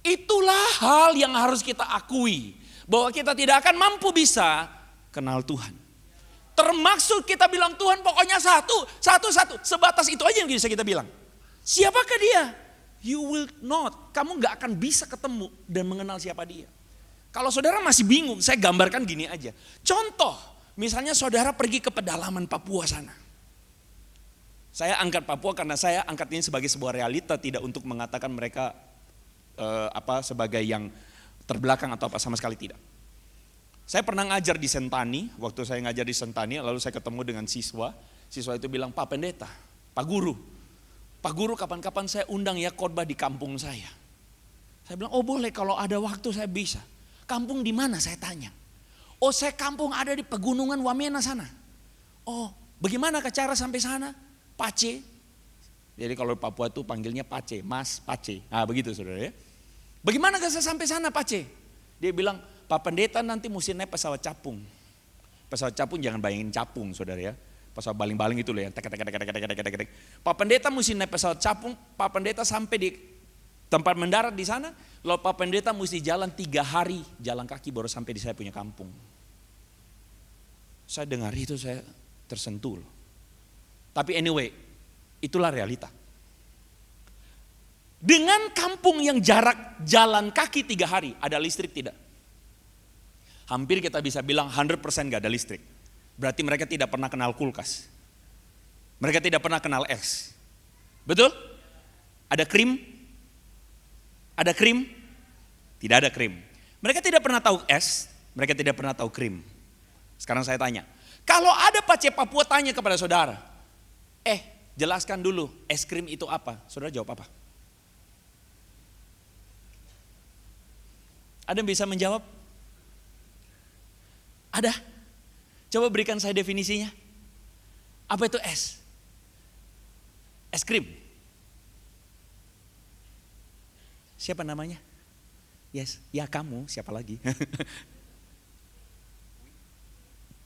Itulah hal yang harus kita akui. Bahwa kita tidak akan mampu bisa kenal Tuhan. Termaksud kita bilang Tuhan pokoknya satu. Sebatas itu aja yang bisa kita bilang. Siapakah dia? You will not. Kamu gak akan bisa ketemu dan mengenal siapa dia. Kalau saudara masih bingung, saya gambarkan gini aja. Contoh, misalnya saudara pergi ke pedalaman Papua sana. Saya angkat Papua karena saya angkat ini sebagai sebuah realita, tidak untuk mengatakan mereka sebagai yang terbelakang atau apa, sama sekali tidak. Saya pernah ngajar di Sentani, waktu saya ngajar di Sentani lalu saya ketemu dengan siswa itu bilang, Pak Pendeta, Pak Guru kapan-kapan saya undang ya khotbah di kampung saya. Saya bilang, oh boleh kalau ada waktu saya bisa. Kampung di mana saya tanya. Oh saya kampung ada di pegunungan Wamena sana. Oh bagaimana cara sampai sana? Pace. Jadi kalau Papua itu panggilnya Pace, Mas Pace. Nah begitu saudara ya. Bagaimana saya sampai sana Pace? Dia bilang, Pak Pendeta nanti mesti naik pesawat capung. Pesawat capung jangan bayangin capung saudara ya. Pesawat baling-baling itu loh yang tek. Pak Pendeta mesti naik pesawat capung, Pak Pendeta sampai di tempat mendarat di sana, lalu Pak Pendeta mesti jalan 3 hari jalan kaki baru sampai di saya punya kampung. Saya dengar itu saya tersentuh loh. Tapi anyway, itulah realita. Dengan kampung yang jarak jalan kaki 3 hari, ada listrik tidak? Hampir kita bisa bilang 100% gak ada listrik. Berarti mereka tidak pernah kenal kulkas. Mereka tidak pernah kenal es. Betul? Ada krim? Ada krim? Tidak ada krim. Mereka tidak pernah tahu es, mereka tidak pernah tahu krim. Sekarang saya tanya, kalau ada Pace Papua tanya kepada saudara, jelaskan dulu es krim itu apa? Saudara jawab apa? Ada yang bisa menjawab? Ada? Coba berikan saya definisinya. Apa itu es? Es krim. Siapa namanya? Yes, ya kamu, siapa lagi?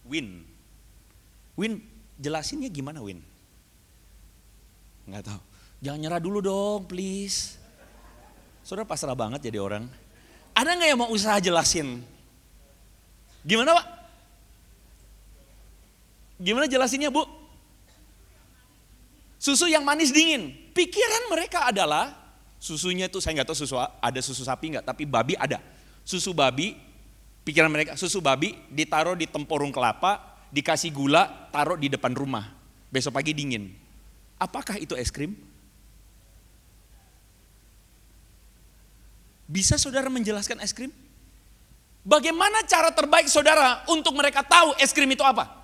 Win. Win, jelasinnya gimana Win? Enggak tahu. Jangan nyerah dulu dong, please. Saudara pasrah banget jadi orang. Ada nggak yang mau usaha jelasin? Gimana Pak? Gimana jelasinnya Bu? Susu yang manis dingin. Pikiran mereka adalah susunya itu, saya nggak tahu susu ada susu sapi nggak, tapi babi ada. Susu babi, pikiran mereka susu babi ditaruh di tempurung kelapa, dikasih gula, taruh di depan rumah. Besok pagi dingin. Apakah itu es krim? Bisa saudara menjelaskan es krim? Bagaimana cara terbaik saudara untuk mereka tahu es krim itu apa?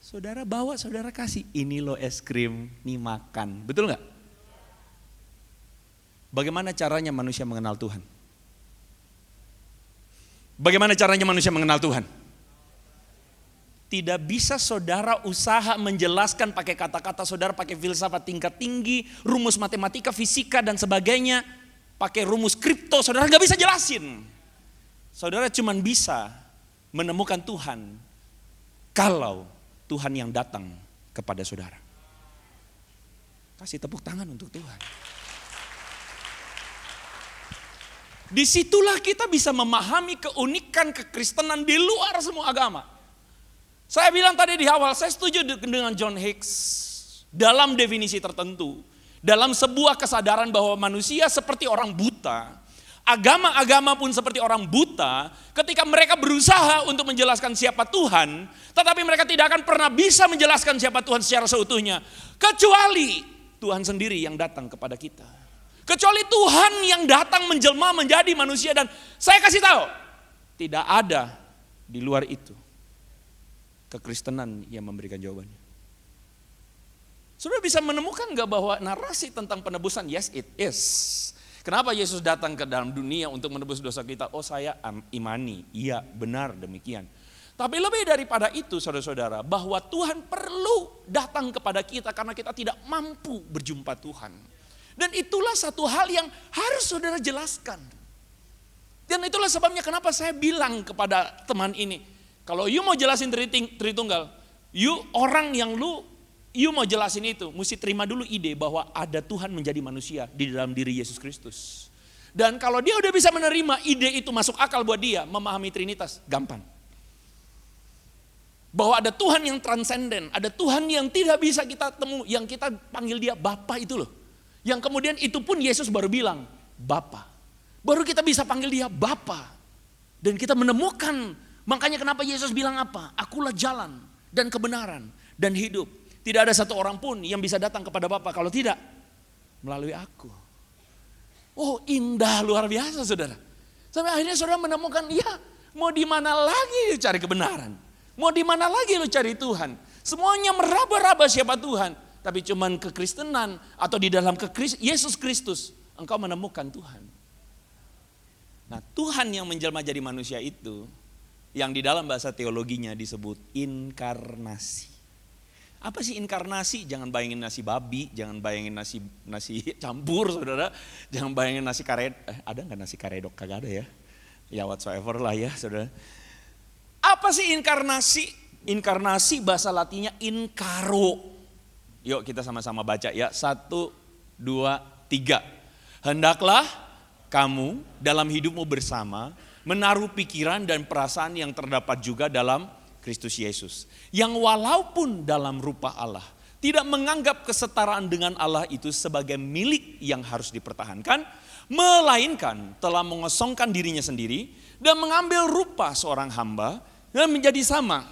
Saudara bawa, saudara kasih, ini loh es krim, nih makan. Betul nggak? Bagaimana caranya manusia mengenal Tuhan? Bagaimana caranya manusia mengenal Tuhan? Tidak bisa saudara usaha menjelaskan pakai kata-kata, saudara pakai filsafat tingkat tinggi, rumus matematika, fisika dan sebagainya, pakai rumus kripto, saudara nggak bisa jelasin. Saudara cuma bisa menemukan Tuhan kalau Tuhan yang datang kepada saudara. Kasih tepuk tangan untuk Tuhan. Disitulah kita bisa memahami keunikan kekristenan di luar semua agama. Saya bilang tadi di awal, saya setuju dengan John Hicks dalam definisi tertentu. Dalam sebuah kesadaran bahwa manusia seperti orang buta. Agama-agama pun seperti orang buta, ketika mereka berusaha untuk menjelaskan siapa Tuhan, tetapi mereka tidak akan pernah bisa menjelaskan siapa Tuhan secara seutuhnya. Kecuali Tuhan sendiri yang datang kepada kita. Kecuali Tuhan yang datang menjelma menjadi manusia, dan saya kasih tahu, tidak ada di luar itu kekristenan yang memberikan jawabannya. Sudah bisa menemukan gak bahwa narasi tentang penebusan, yes it is. Kenapa Yesus datang ke dalam dunia untuk menebus dosa kita? Oh saya imani, iya benar demikian. Tapi lebih daripada itu saudara-saudara, bahwa Tuhan perlu datang kepada kita karena kita tidak mampu berjumpa Tuhan. Dan itulah satu hal yang harus saudara jelaskan. Dan itulah sebabnya kenapa saya bilang kepada teman ini, kalau you mau jelasin Tritunggal, you orang yang you mau jelasin itu, mesti terima dulu ide bahwa ada Tuhan menjadi manusia di dalam diri Yesus Kristus. Dan kalau dia udah bisa menerima ide itu masuk akal buat dia, memahami Trinitas, gampang. Bahwa ada Tuhan yang transenden, ada Tuhan yang tidak bisa kita temu, yang kita panggil dia Bapa itu loh. Yang kemudian itu pun Yesus baru bilang, Bapa. Baru kita bisa panggil dia Bapa. Dan kita menemukan, makanya kenapa Yesus bilang apa? Akulah jalan dan kebenaran dan hidup. Tidak ada satu orang pun yang bisa datang kepada Bapa kalau tidak melalui aku. Oh indah luar biasa saudara. Sampai akhirnya saudara menemukan, ya mau di mana lagi lu cari kebenaran. Mau di mana lagi lu cari Tuhan. Semuanya meraba-raba siapa Tuhan. Tapi cuman kekristenan atau di dalam Yesus Kristus engkau menemukan Tuhan. Nah Tuhan yang menjelma jadi manusia itu yang di dalam bahasa teologinya disebut inkarnasi. Apa sih inkarnasi? Jangan bayangin nasi babi, jangan bayangin nasi campur saudara, jangan bayangin nasi karedok. Ada nggak nasi karedok? Kagak ada ya. Ya whatsoever lah ya saudara. Apa sih inkarnasi? Inkarnasi bahasa Latinnya inkaro. Yuk kita sama-sama baca ya. 1, 2, 3. Hendaklah kamu dalam hidupmu bersama menaruh pikiran dan perasaan yang terdapat juga dalam Kristus Yesus, yang walaupun dalam rupa Allah, tidak menganggap kesetaraan dengan Allah itu sebagai milik yang harus dipertahankan, melainkan telah mengosongkan dirinya sendiri dan mengambil rupa seorang hamba dan menjadi sama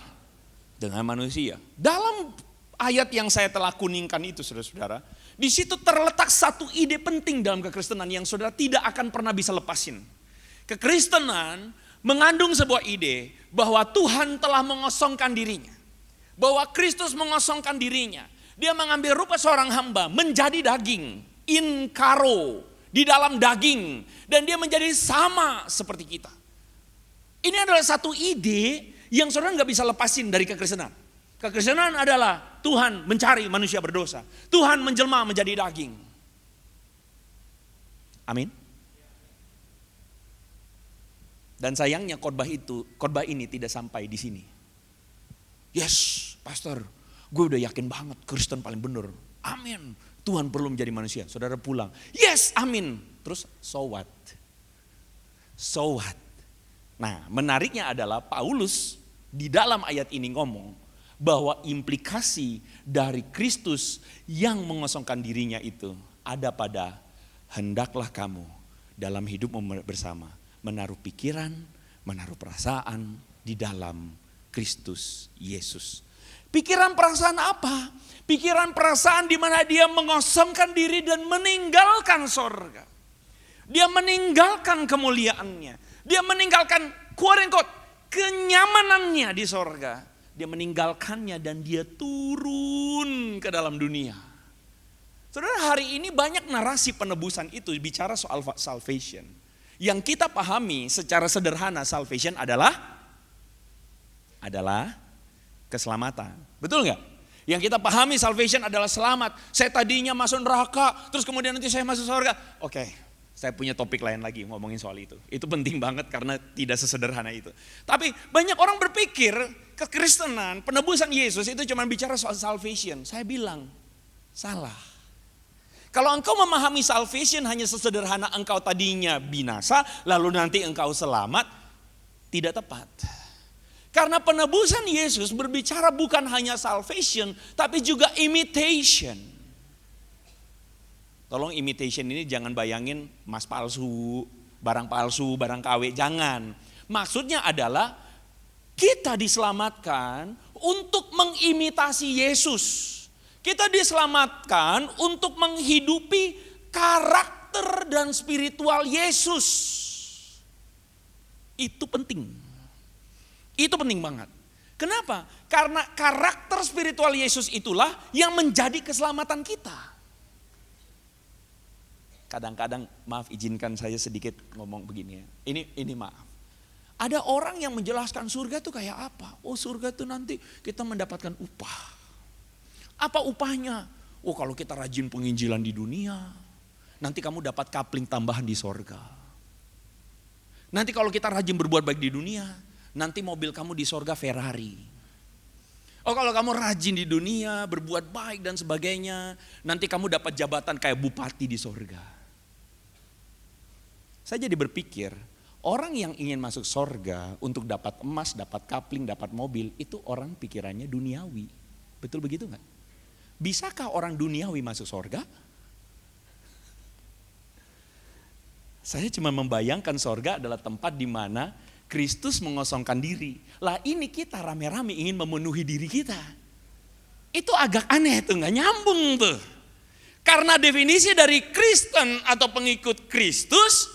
dengan manusia. Dalam ayat yang saya telah kuningkan itu saudara-saudara, di situ terletak satu ide penting dalam kekristenan yang saudara tidak akan pernah bisa lepasin. Kekristenan mengandung sebuah ide bahwa Tuhan telah mengosongkan dirinya. Bahwa Kristus mengosongkan dirinya. Dia mengambil rupa seorang hamba menjadi daging. Inkaro. Di dalam daging. Dan dia menjadi sama seperti kita. Ini adalah satu ide yang saudara gak bisa lepasin dari kekristenan. Kekristenan adalah Tuhan mencari manusia berdosa. Tuhan menjelma menjadi daging. Amin. Dan sayangnya khotbah ini tidak sampai di sini. Yes, pastor, gue udah yakin banget Kristen paling benar. Amin. Tuhan perlu menjadi manusia. Saudara pulang, yes, amin. Terus so what? So what? Nah, menariknya adalah Paulus di dalam ayat ini ngomong bahwa implikasi dari Kristus yang mengosongkan dirinya itu ada pada hendaklah kamu dalam hidup bersama menaruh pikiran, menaruh perasaan di dalam Kristus Yesus. Pikiran perasaan apa? Pikiran perasaan di mana dia mengosongkan diri dan meninggalkan sorga. Dia meninggalkan kemuliaannya. Dia meninggalkan quote unquote kenyamanannya di sorga. Dia meninggalkannya dan dia turun ke dalam dunia. Saudara, hari ini banyak narasi penebusan itu bicara soal salvation. Yang kita pahami secara sederhana salvation adalah keselamatan. Betul nggak? Yang kita pahami salvation adalah selamat. Saya tadinya masuk neraka, terus kemudian nanti saya masuk surga. Oke, saya punya topik lain lagi ngomongin soal itu. Itu penting banget karena tidak sesederhana itu. Tapi banyak orang berpikir kekristenan, penebusan Yesus itu cuma bicara soal salvation. Saya bilang, salah. Kalau engkau memahami salvation hanya sesederhana engkau tadinya binasa, lalu nanti engkau selamat, tidak tepat. Karena penebusan Yesus berbicara bukan hanya salvation, tapi juga imitation. Tolong imitation ini jangan bayangin emas palsu, barang KW, jangan. Maksudnya adalah kita diselamatkan untuk mengimitasi Yesus. Kita diselamatkan untuk menghidupi karakter dan spiritual Yesus. Itu penting. Itu penting banget. Kenapa? Karena karakter spiritual Yesus itulah yang menjadi keselamatan kita. Kadang-kadang maaf izinkan saya sedikit ngomong begini ya. Ini maaf. Ada orang yang menjelaskan surga itu kayak apa? Oh, surga itu nanti kita mendapatkan upah. Apa upahnya? Oh, kalau kita rajin penginjilan di dunia, nanti kamu dapat kapling tambahan di sorga. Nanti kalau kita rajin berbuat baik di dunia, nanti mobil kamu di sorga Ferrari. Oh, kalau kamu rajin di dunia, berbuat baik dan sebagainya, nanti kamu dapat jabatan kayak bupati di sorga. Saya jadi berpikir, orang yang ingin masuk sorga untuk dapat emas, dapat kapling, dapat mobil, itu orang pikirannya duniawi. Betul begitu nggak? Bisakah orang duniawi masuk sorga? Saya cuma membayangkan sorga adalah tempat di mana Kristus mengosongkan diri. Lah ini kita rame-rame ingin memenuhi diri kita. Itu agak aneh tuh, gak nyambung tuh. Karena definisi dari Kristen atau pengikut Kristus,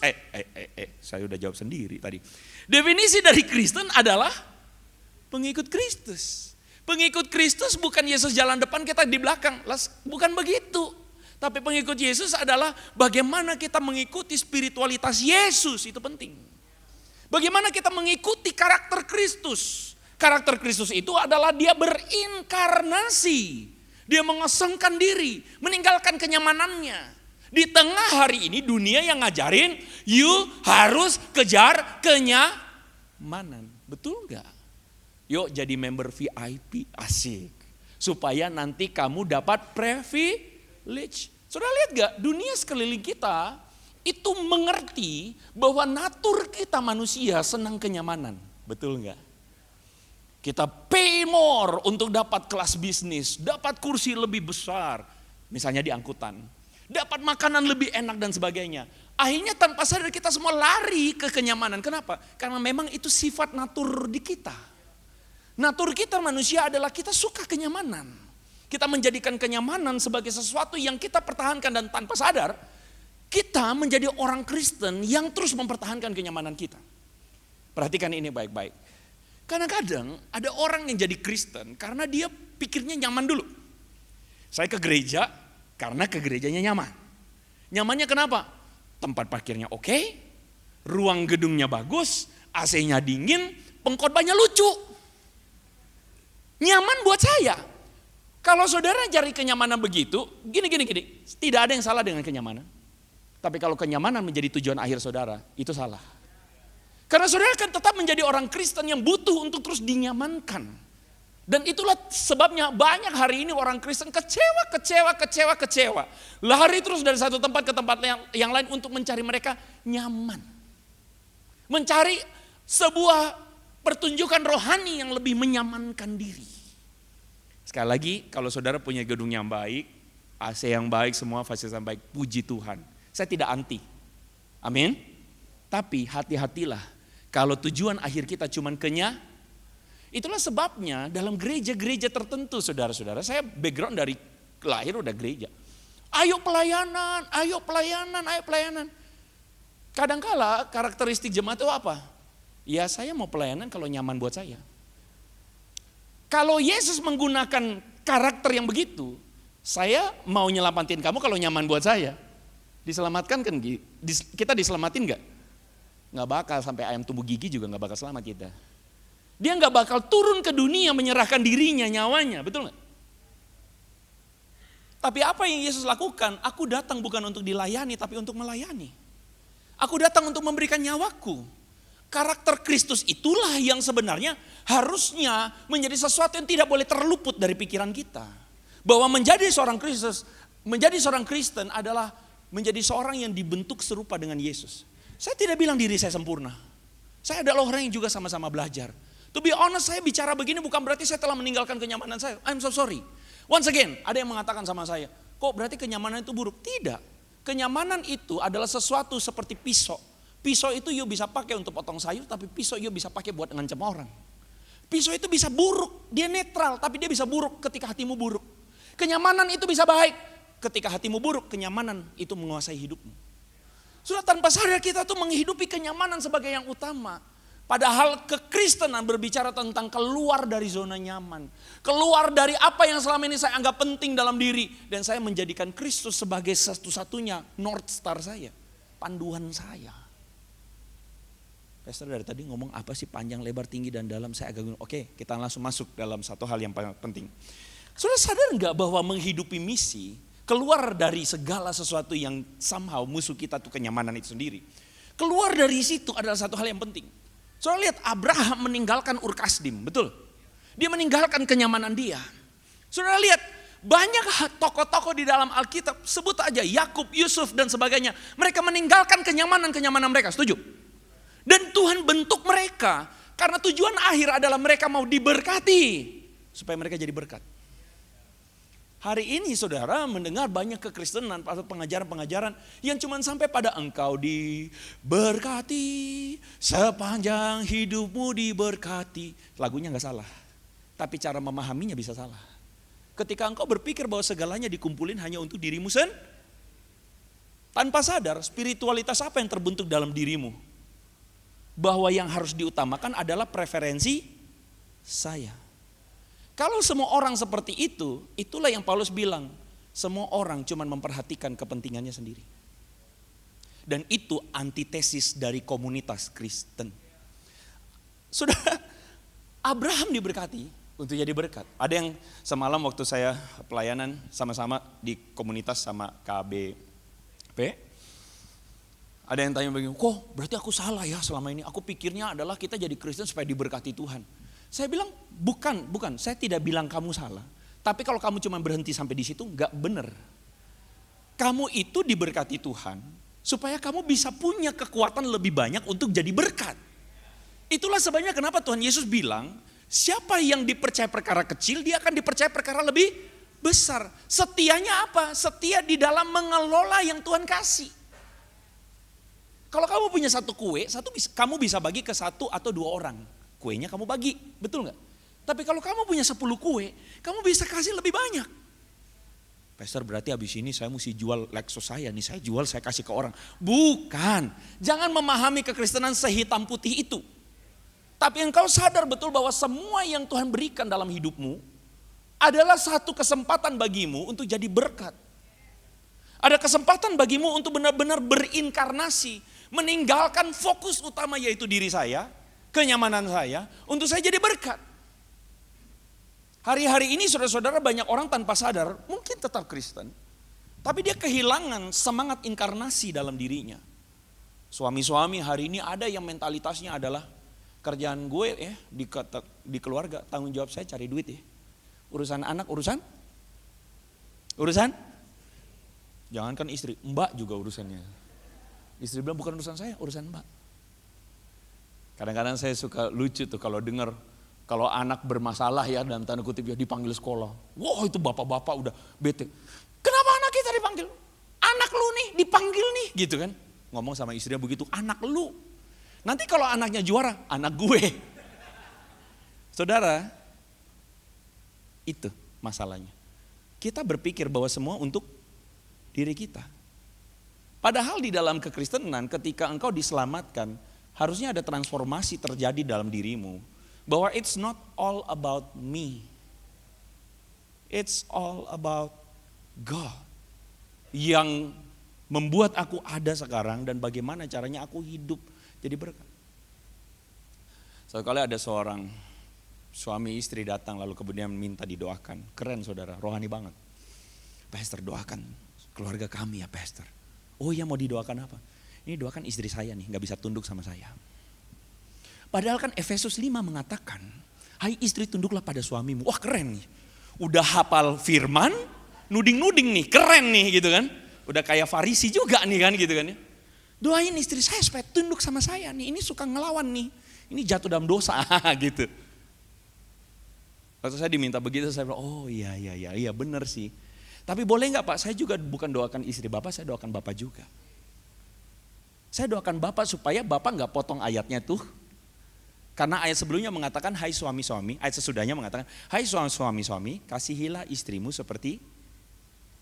saya udah jawab sendiri tadi. Definisi dari Kristen adalah pengikut Kristus. Pengikut Kristus bukan Yesus jalan depan kita di belakang, bukan begitu. Tapi pengikut Yesus adalah bagaimana kita mengikuti spiritualitas Yesus, itu penting. Bagaimana kita mengikuti karakter Kristus. Karakter Kristus itu adalah dia berinkarnasi. Dia mengosongkan diri, meninggalkan kenyamanannya. Di tengah hari ini dunia yang ngajarin, you harus kejar kenyamanan. Betul enggak? Yuk jadi member VIP, asik. Supaya nanti kamu dapat privilege. Sudah lihat gak? Dunia sekeliling kita itu mengerti bahwa natur kita manusia senang kenyamanan. Betul gak? Kita pay more untuk dapat kelas bisnis, dapat kursi lebih besar. Misalnya di angkutan. Dapat makanan lebih enak dan sebagainya. Akhirnya tanpa sadar kita semua lari ke kenyamanan. Kenapa? Karena memang itu sifat natur di kita. Natur kita manusia adalah kita suka kenyamanan. Kita menjadikan kenyamanan sebagai sesuatu yang kita pertahankan dan tanpa sadar kita menjadi orang Kristen yang terus mempertahankan kenyamanan kita. Perhatikan ini baik-baik. Kadang-kadang ada orang yang jadi Kristen karena dia pikirnya nyaman dulu. Saya ke gereja karena ke gerejanya nyaman. Nyamannya kenapa? Tempat parkirnya oke, ruang gedungnya bagus, AC-nya dingin, pengkhotbahnya lucu. Nyaman buat saya. Kalau saudara cari kenyamanan begitu, gini. Tidak ada yang salah dengan kenyamanan. Tapi kalau kenyamanan menjadi tujuan akhir saudara, itu salah. Karena saudara kan tetap menjadi orang Kristen yang butuh untuk terus dinyamankan. Dan itulah sebabnya banyak hari ini orang Kristen kecewa. Lari terus dari satu tempat ke tempat yang lain untuk mencari mereka nyaman. Mencari sebuah pertunjukan rohani yang lebih menyamankan diri. Sekali lagi, kalau saudara punya gedung yang baik, AC yang baik, semua fasilitas yang baik, puji Tuhan. Saya tidak anti. Amin. Tapi hati-hatilah kalau tujuan akhir kita cuman itulah sebabnya dalam gereja-gereja tertentu saudara-saudara, saya background dari lahir udah gereja. Ayo pelayanan. Kadangkala karakteristik jemaat itu apa? Ya saya mau pelayanan kalau nyaman buat saya. Kalau Yesus menggunakan karakter yang begitu, saya mau nyelamatin kamu kalau nyaman buat saya. Diselamatkan kan? Kita diselamatin gak? Gak bakal, sampai ayam tumbuh gigi juga gak bakal selamat kita. Dia gak bakal turun ke dunia menyerahkan dirinya, nyawanya, betul gak? Tapi apa yang Yesus lakukan? Aku datang bukan untuk dilayani, tapi untuk melayani. Aku datang untuk memberikan nyawaku. Karakter Kristus itulah yang sebenarnya harusnya menjadi sesuatu yang tidak boleh terluput dari pikiran kita. Bahwa menjadi seorang Kristen adalah menjadi seorang yang dibentuk serupa dengan Yesus. Saya tidak bilang diri saya sempurna. Saya adalah orang yang juga sama-sama belajar. To be honest, saya bicara begini bukan berarti saya telah meninggalkan kenyamanan saya. I'm so sorry. Once again, ada yang mengatakan sama saya, kok berarti kenyamanan itu buruk? Tidak. Kenyamanan itu adalah sesuatu seperti pisau. Pisau itu you bisa pakai untuk potong sayur, tapi pisau you bisa pakai buat ngancam orang. Pisau itu bisa buruk, dia netral, tapi dia bisa buruk ketika hatimu buruk. Kenyamanan itu bisa baik, ketika hatimu buruk, kenyamanan itu menguasai hidupmu. Sudah tanpa sadar kita tuh menghidupi kenyamanan sebagai yang utama. Padahal kekristenan berbicara tentang keluar dari zona nyaman. Keluar dari apa yang selama ini saya anggap penting dalam diri. Dan saya menjadikan Kristus sebagai satu-satunya North Star saya. Panduan saya. Pastor dari tadi ngomong apa sih panjang, lebar, tinggi, dan dalam. Saya agak oke, kita langsung masuk dalam satu hal yang penting. Sudah sadar nggak bahwa menghidupi misi keluar dari segala sesuatu yang somehow musuh kita tuh kenyamanan itu sendiri. Keluar dari situ adalah satu hal yang penting. Soalnya lihat Abraham meninggalkan Ur Kasdim, betul? Dia meninggalkan kenyamanan dia. Saudara lihat banyak tokoh-tokoh di dalam Alkitab, sebut aja Yakub, Yusuf dan sebagainya. Mereka meninggalkan kenyamanan mereka, setuju? Dan Tuhan bentuk mereka karena tujuan akhir adalah mereka mau diberkati supaya mereka jadi berkat. Hari ini saudara mendengar banyak kekristenan atau pengajaran-pengajaran yang cuma sampai pada engkau diberkati, sepanjang hidupmu diberkati. Lagunya gak salah, tapi cara memahaminya bisa salah. Ketika engkau berpikir bahwa segalanya dikumpulin hanya untuk dirimu sendiri, tanpa sadar spiritualitas apa yang terbentuk dalam dirimu. Bahwa yang harus diutamakan adalah preferensi saya. Kalau semua orang seperti itu, itulah yang Paulus bilang. Semua orang cuma memperhatikan kepentingannya sendiri. Dan itu antitesis dari komunitas Kristen. Saudara, Abraham diberkati untuk jadi berkat. Ada yang semalam waktu saya pelayanan sama-sama di komunitas sama KBP. Ada yang tanya begini, kok berarti aku salah ya selama ini. Aku pikirnya adalah kita jadi Kristen supaya diberkati Tuhan. Saya bilang bukan, saya tidak bilang kamu salah. Tapi kalau kamu cuma berhenti sampai di situ enggak benar. Kamu itu diberkati Tuhan supaya kamu bisa punya kekuatan lebih banyak untuk jadi berkat. Itulah sebabnya kenapa Tuhan Yesus bilang, siapa yang dipercaya perkara kecil, dia akan dipercaya perkara lebih besar. Setianya apa? Setia di dalam mengelola yang Tuhan kasih. Kalau kamu punya satu kue, kamu bisa bagi ke satu atau dua orang. Kuenya kamu bagi, betul gak? Tapi kalau kamu punya 10 kue, kamu bisa kasih lebih banyak. Pastor berarti habis ini saya mesti jual Lexus saya nih, saya jual saya kasih ke orang. Bukan, jangan memahami kekristenan sehitam putih itu. Tapi engkau sadar betul bahwa semua yang Tuhan berikan dalam hidupmu adalah satu kesempatan bagimu untuk jadi berkat. Ada kesempatan bagimu untuk benar-benar berinkarnasi, meninggalkan fokus utama yaitu diri saya, kenyamanan saya, untuk saya jadi berkat. Hari-hari ini saudara-saudara banyak orang tanpa sadar, mungkin tetap Kristen, tapi dia kehilangan semangat inkarnasi dalam dirinya. Suami-suami hari ini ada yang mentalitasnya adalah, Kerjaan gue ya di keluarga, tanggung jawab saya cari duit ya. Urusan anak, urusan? Jangankan istri, mbak juga urusannya. Istri bilang bukan urusan saya, urusan mbak. Kadang-kadang saya suka lucu tuh kalau dengar kalau anak bermasalah ya dalam tanda kutip ya dipanggil sekolah. Wah itu bapak-bapak udah bete. Kenapa anak kita dipanggil? Anak lu nih dipanggil nih gitu kan. Ngomong sama istrinya begitu, anak lu. Nanti kalau anaknya juara, anak gue. Saudara, itu masalahnya. Kita berpikir bahwa semua untuk diri kita. Padahal di dalam kekristenan ketika engkau diselamatkan, harusnya ada transformasi terjadi dalam dirimu. Bahwa it's not all about me. It's all about God. Yang membuat aku ada sekarang dan bagaimana caranya aku hidup jadi berkat. Suatu kali ada seorang suami istri datang lalu kemudian minta didoakan. Keren saudara, rohani banget. Pastor doakan keluarga kami ya pastor. Oh ya mau didoakan apa? Ini doakan istri saya nih gak bisa tunduk sama saya. Padahal kan Efesus 5 mengatakan, hai istri tunduklah pada suamimu. Wah keren nih, udah hafal firman, nuding-nuding nih, keren nih gitu kan. Udah kayak Farisi juga nih kan gitu kan ya. Doain istri saya supaya tunduk sama saya nih, ini suka ngelawan nih. Ini jatuh dalam dosa gitu. Waktu saya diminta begitu saya bilang, oh iya benar sih. Tapi boleh gak Pak, saya juga bukan doakan istri Bapak, saya doakan Bapak juga. Saya doakan Bapak supaya Bapak gak potong ayatnya tuh. Karena ayat sebelumnya mengatakan, hai suami-suami, ayat sesudahnya mengatakan, hai suami-suami, kasihilah istrimu seperti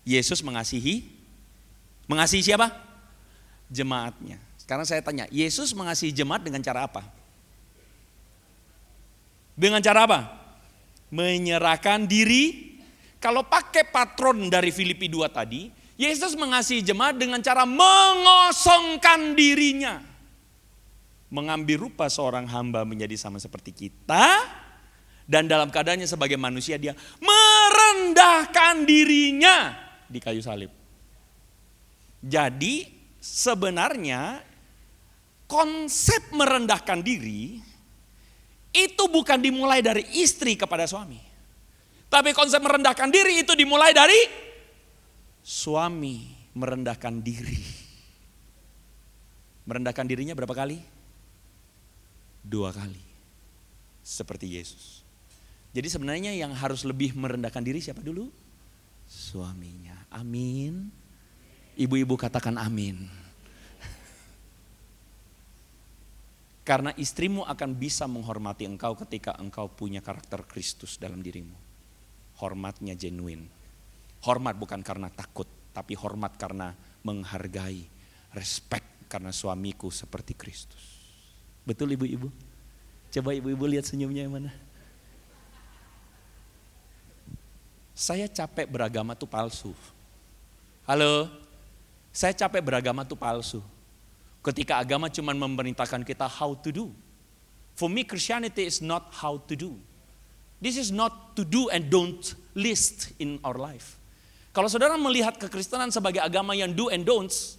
Yesus mengasihi siapa? Jemaatnya. Sekarang saya tanya, Yesus mengasihi jemaat dengan cara apa? Dengan cara apa? Menyerahkan diri. Kalau pakai patron dari Filipi 2 tadi, Yesus mengasihi jemaat dengan cara mengosongkan dirinya. Mengambil rupa seorang hamba menjadi sama seperti kita. Dan dalam keadaannya sebagai manusia dia merendahkan dirinya di kayu salib. Jadi sebenarnya konsep merendahkan diri itu bukan dimulai dari istri kepada suami. Tapi konsep merendahkan diri itu dimulai dari suami merendahkan diri. Merendahkan dirinya berapa kali? 2 kali. Seperti Yesus. Jadi sebenarnya yang harus lebih merendahkan diri siapa dulu? Suaminya. Amin. Ibu-ibu katakan amin. Karena istrimu akan bisa menghormati engkau ketika engkau punya karakter Kristus dalam dirimu. Hormatnya genuine. Hormat bukan karena takut, tapi hormat karena menghargai, respect karena suamiku seperti Kristus. Betul ibu-ibu? Coba ibu-ibu lihat senyumnya yang mana? Saya capek beragama tuh palsu. Halo? Saya capek beragama tuh palsu. Ketika agama cuma memerintahkan kita how to do. For me Christianity is not how to do. This is not to do and don't list in our life. Kalau saudara melihat kekristenan sebagai agama yang do and don'ts,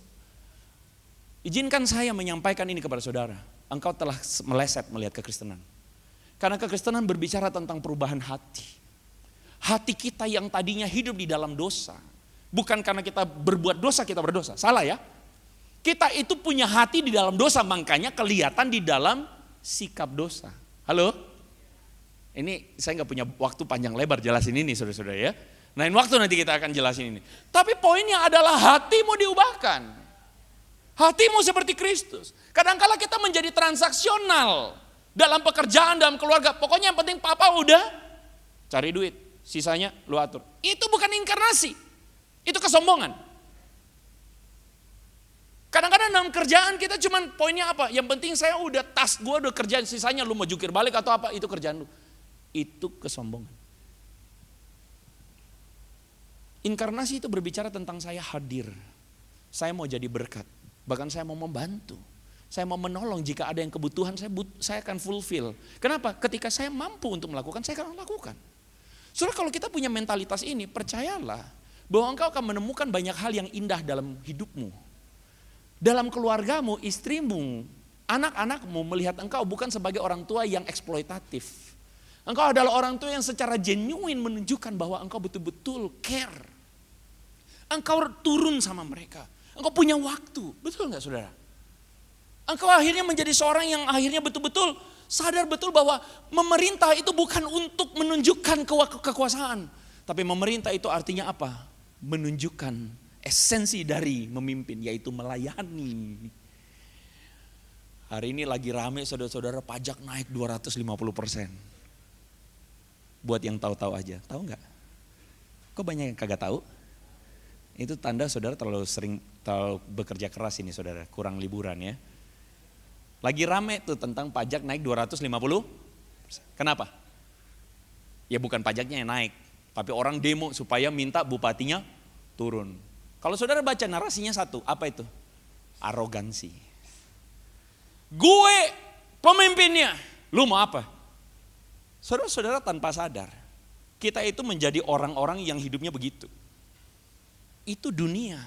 izinkan saya menyampaikan ini kepada saudara. Engkau telah meleset melihat kekristenan. Karena kekristenan berbicara tentang perubahan hati. Hati kita yang tadinya hidup di dalam dosa. Bukan karena kita berbuat dosa kita berdosa. Salah ya. Kita itu punya hati di dalam dosa, makanya kelihatan di dalam sikap dosa. Halo? Ini saya gak punya waktu panjang lebar jelasin ini saudara-saudara ya. Lain waktu nanti kita akan jelasin ini. Tapi poinnya adalah hatimu diubahkan. Hatimu seperti Kristus. Kadang-kala kita menjadi transaksional dalam pekerjaan, dalam keluarga. Pokoknya yang penting papa udah cari duit, sisanya lu atur. Itu bukan inkarnasi, itu kesombongan. Kadang-kadang dalam kerjaan kita cuman poinnya apa? Yang penting saya udah gue udah kerjaan, sisanya lu mau jukir balik atau apa, itu kerjaan lu. Itu kesombongan. Inkarnasi itu berbicara tentang saya hadir. Saya mau jadi berkat. Bahkan saya mau membantu. Saya mau menolong jika ada yang kebutuhan saya akan fulfill. Kenapa? Ketika saya mampu untuk melakukan, saya akan lakukan. Saudara, kalau kita punya mentalitas ini, percayalah bahwa engkau akan menemukan banyak hal yang indah dalam hidupmu. Dalam keluargamu, istrimu, Anak-anakmu melihat engkau bukan sebagai orang tua yang eksploitatif. Engkau adalah orang tua yang secara genuine menunjukkan bahwa engkau betul-betul care. Engkau turun sama mereka. Engkau punya waktu. Betul gak saudara? Engkau akhirnya menjadi seorang yang akhirnya betul-betul sadar betul bahwa memerintah itu bukan untuk menunjukkan kekuasaan. Tapi memerintah itu artinya apa? Menunjukkan esensi dari memimpin, yaitu melayani. Hari ini lagi rame saudara-saudara, pajak naik 250%. Buat yang tahu-tahu aja, tahu nggak? Kok banyak yang kagak tahu? Itu tanda saudara terlalu bekerja keras ini saudara, kurang liburan ya. Lagi rame tuh tentang pajak naik 250%. Kenapa? Ya bukan pajaknya yang naik, tapi orang demo supaya minta bupatinya turun. Kalau saudara baca narasinya satu, apa itu? Arogansi. Gue pemimpinnya, lu mau apa? Saudara-saudara tanpa sadar, kita itu menjadi orang-orang yang hidupnya begitu. Itu dunia.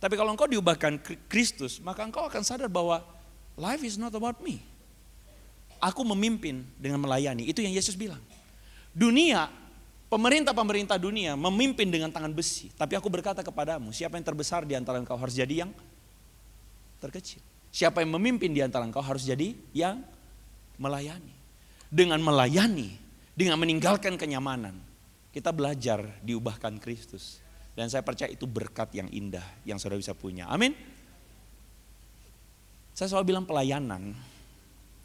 Tapi kalau engkau diubahkan Kristus, maka engkau akan sadar bahwa life is not about me. Aku memimpin dengan melayani, itu yang Yesus bilang. Dunia, pemerintah dunia memimpin dengan tangan besi. Tapi aku berkata kepadamu, siapa yang terbesar di antara engkau harus jadi yang terkecil. Siapa yang memimpin di antara engkau harus jadi yang melayani. Dengan melayani, dengan meninggalkan kenyamanan, kita belajar diubahkan Kristus. Dan saya percaya itu berkat yang indah yang saudara bisa punya. Amin. Saya selalu bilang pelayanan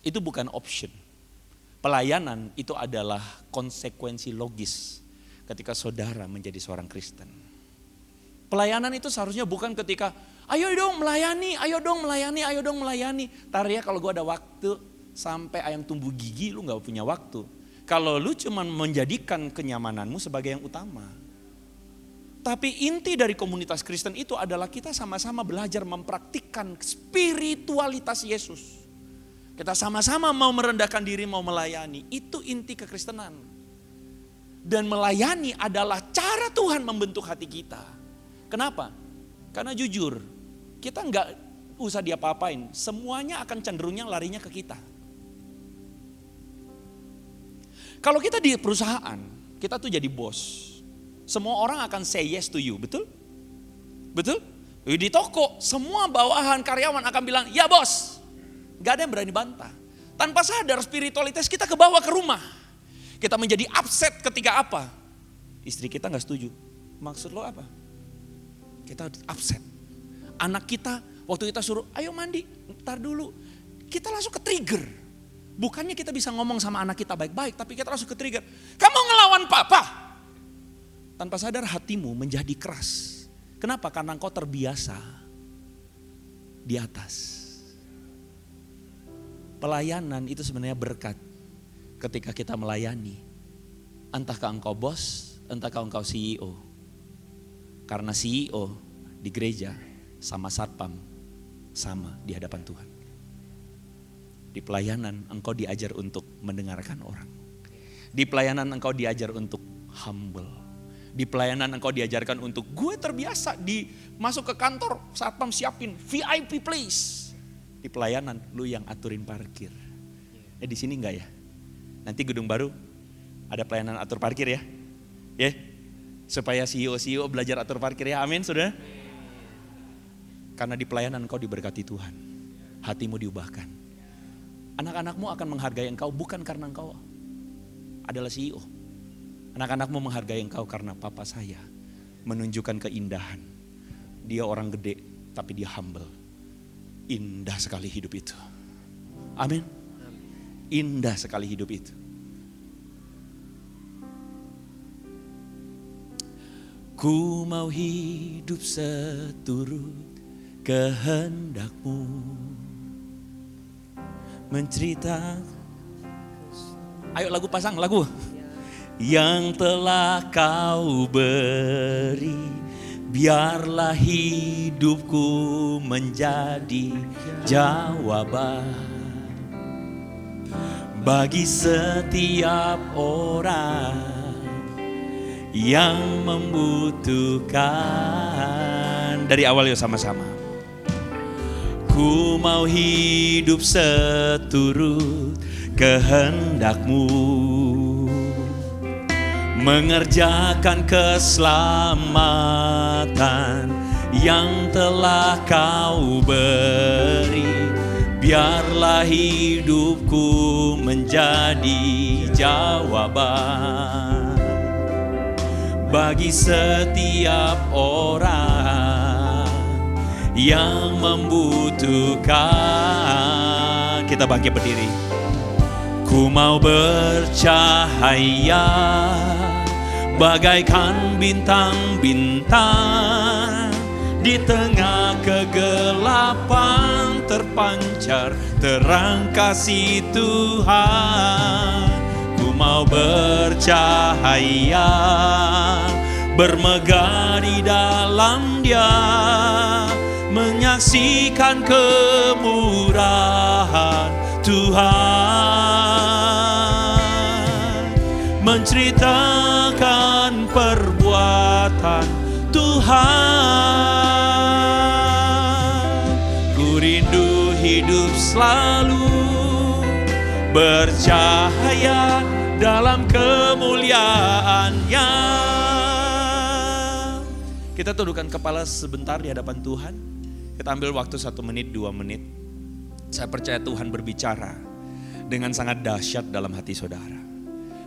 itu bukan option. Pelayanan itu adalah konsekuensi logis ketika saudara menjadi seorang Kristen. Pelayanan itu seharusnya bukan ketika ayo dong melayani, ayo dong melayani, ayo dong melayani. Ntar ya kalau gue ada waktu sampai ayam tumbuh gigi lu gak punya waktu. Kalau lu cuma menjadikan kenyamananmu sebagai yang utama. Tapi inti dari komunitas Kristen itu adalah kita sama-sama belajar mempraktikkan spiritualitas Yesus. Kita sama-sama mau merendahkan diri, mau melayani. Itu inti kekristenan. Dan melayani adalah cara Tuhan membentuk hati kita. Kenapa? Karena jujur, kita nggak usah diapa-apain. Semuanya akan cenderungnya larinya ke kita. Kalau kita di perusahaan, kita tuh jadi bos. Semua orang akan say yes to you, betul? Betul? Di toko, semua bawahan karyawan akan bilang, ya bos. Gak ada yang berani bantah. Tanpa sadar spiritualitas kita kebawa ke rumah. Kita menjadi upset ketika apa? Istri kita gak setuju. Maksud lo apa? Kita upset. Anak kita, waktu kita suruh, ayo mandi, ntar dulu. Kita langsung ke trigger. Bukannya kita bisa ngomong sama anak kita baik-baik, tapi kita langsung ke trigger. Kamu ngelawan papa. Tanpa sadar hatimu menjadi keras. Kenapa? Karena engkau terbiasa di atas. Pelayanan itu sebenarnya berkat ketika kita melayani. Entahkah engkau bos, entahkah engkau CEO. Karena CEO di gereja sama satpam sama di hadapan Tuhan. Di pelayanan engkau diajar untuk mendengarkan orang. Di pelayanan engkau diajar untuk humble. Di pelayanan engkau diajarkan untuk gue terbiasa masuk ke kantor satpam siapin VIP place. Di pelayanan lu yang aturin parkir. Di sini enggak ya? Nanti gedung baru ada pelayanan atur parkir ya. Ya. Supaya CEO belajar atur parkir ya. Amin, Saudara. Karena di pelayanan engkau diberkati Tuhan. Hatimu diubahkan. Anak-anakmu akan menghargai engkau bukan karena engkau adalah CEO. Anak-anakmu menghargai engkau karena papa saya menunjukkan keindahan. Dia orang gede tapi dia humble. Indah sekali hidup itu. Amin. Indah sekali hidup itu. Ku mau hidup seturut kehendakmu. Menceritakan. Ayo lagu pasang lagu. Yang telah kau beri, biarlah hidupku menjadi jawaban bagi setiap orang yang membutuhkan. Dari awal yuk sama-sama. Ku mau hidup seturut kehendak-Mu, mengerjakan keselamatan yang telah Kau beri. Biarlah hidupku menjadi jawaban bagi setiap orang yang membutuhkan. Kita bangkit berdiri. Ku mau bercahaya bagaikan bintang-bintang, di tengah kegelapan terpancar terang kasih Tuhan. Ku mau bercahaya, bermegah di dalam Dia, menyaksikan kemurahan Tuhan, menceritakan perbuatan Tuhan. Ku rindu hidup selalu bercahaya dalam kemuliaan-Nya. Kita tundukkan kepala sebentar di hadapan Tuhan. Kita ambil waktu 1 menit, 2 menit. Saya percaya Tuhan berbicara dengan sangat dahsyat dalam hati saudara.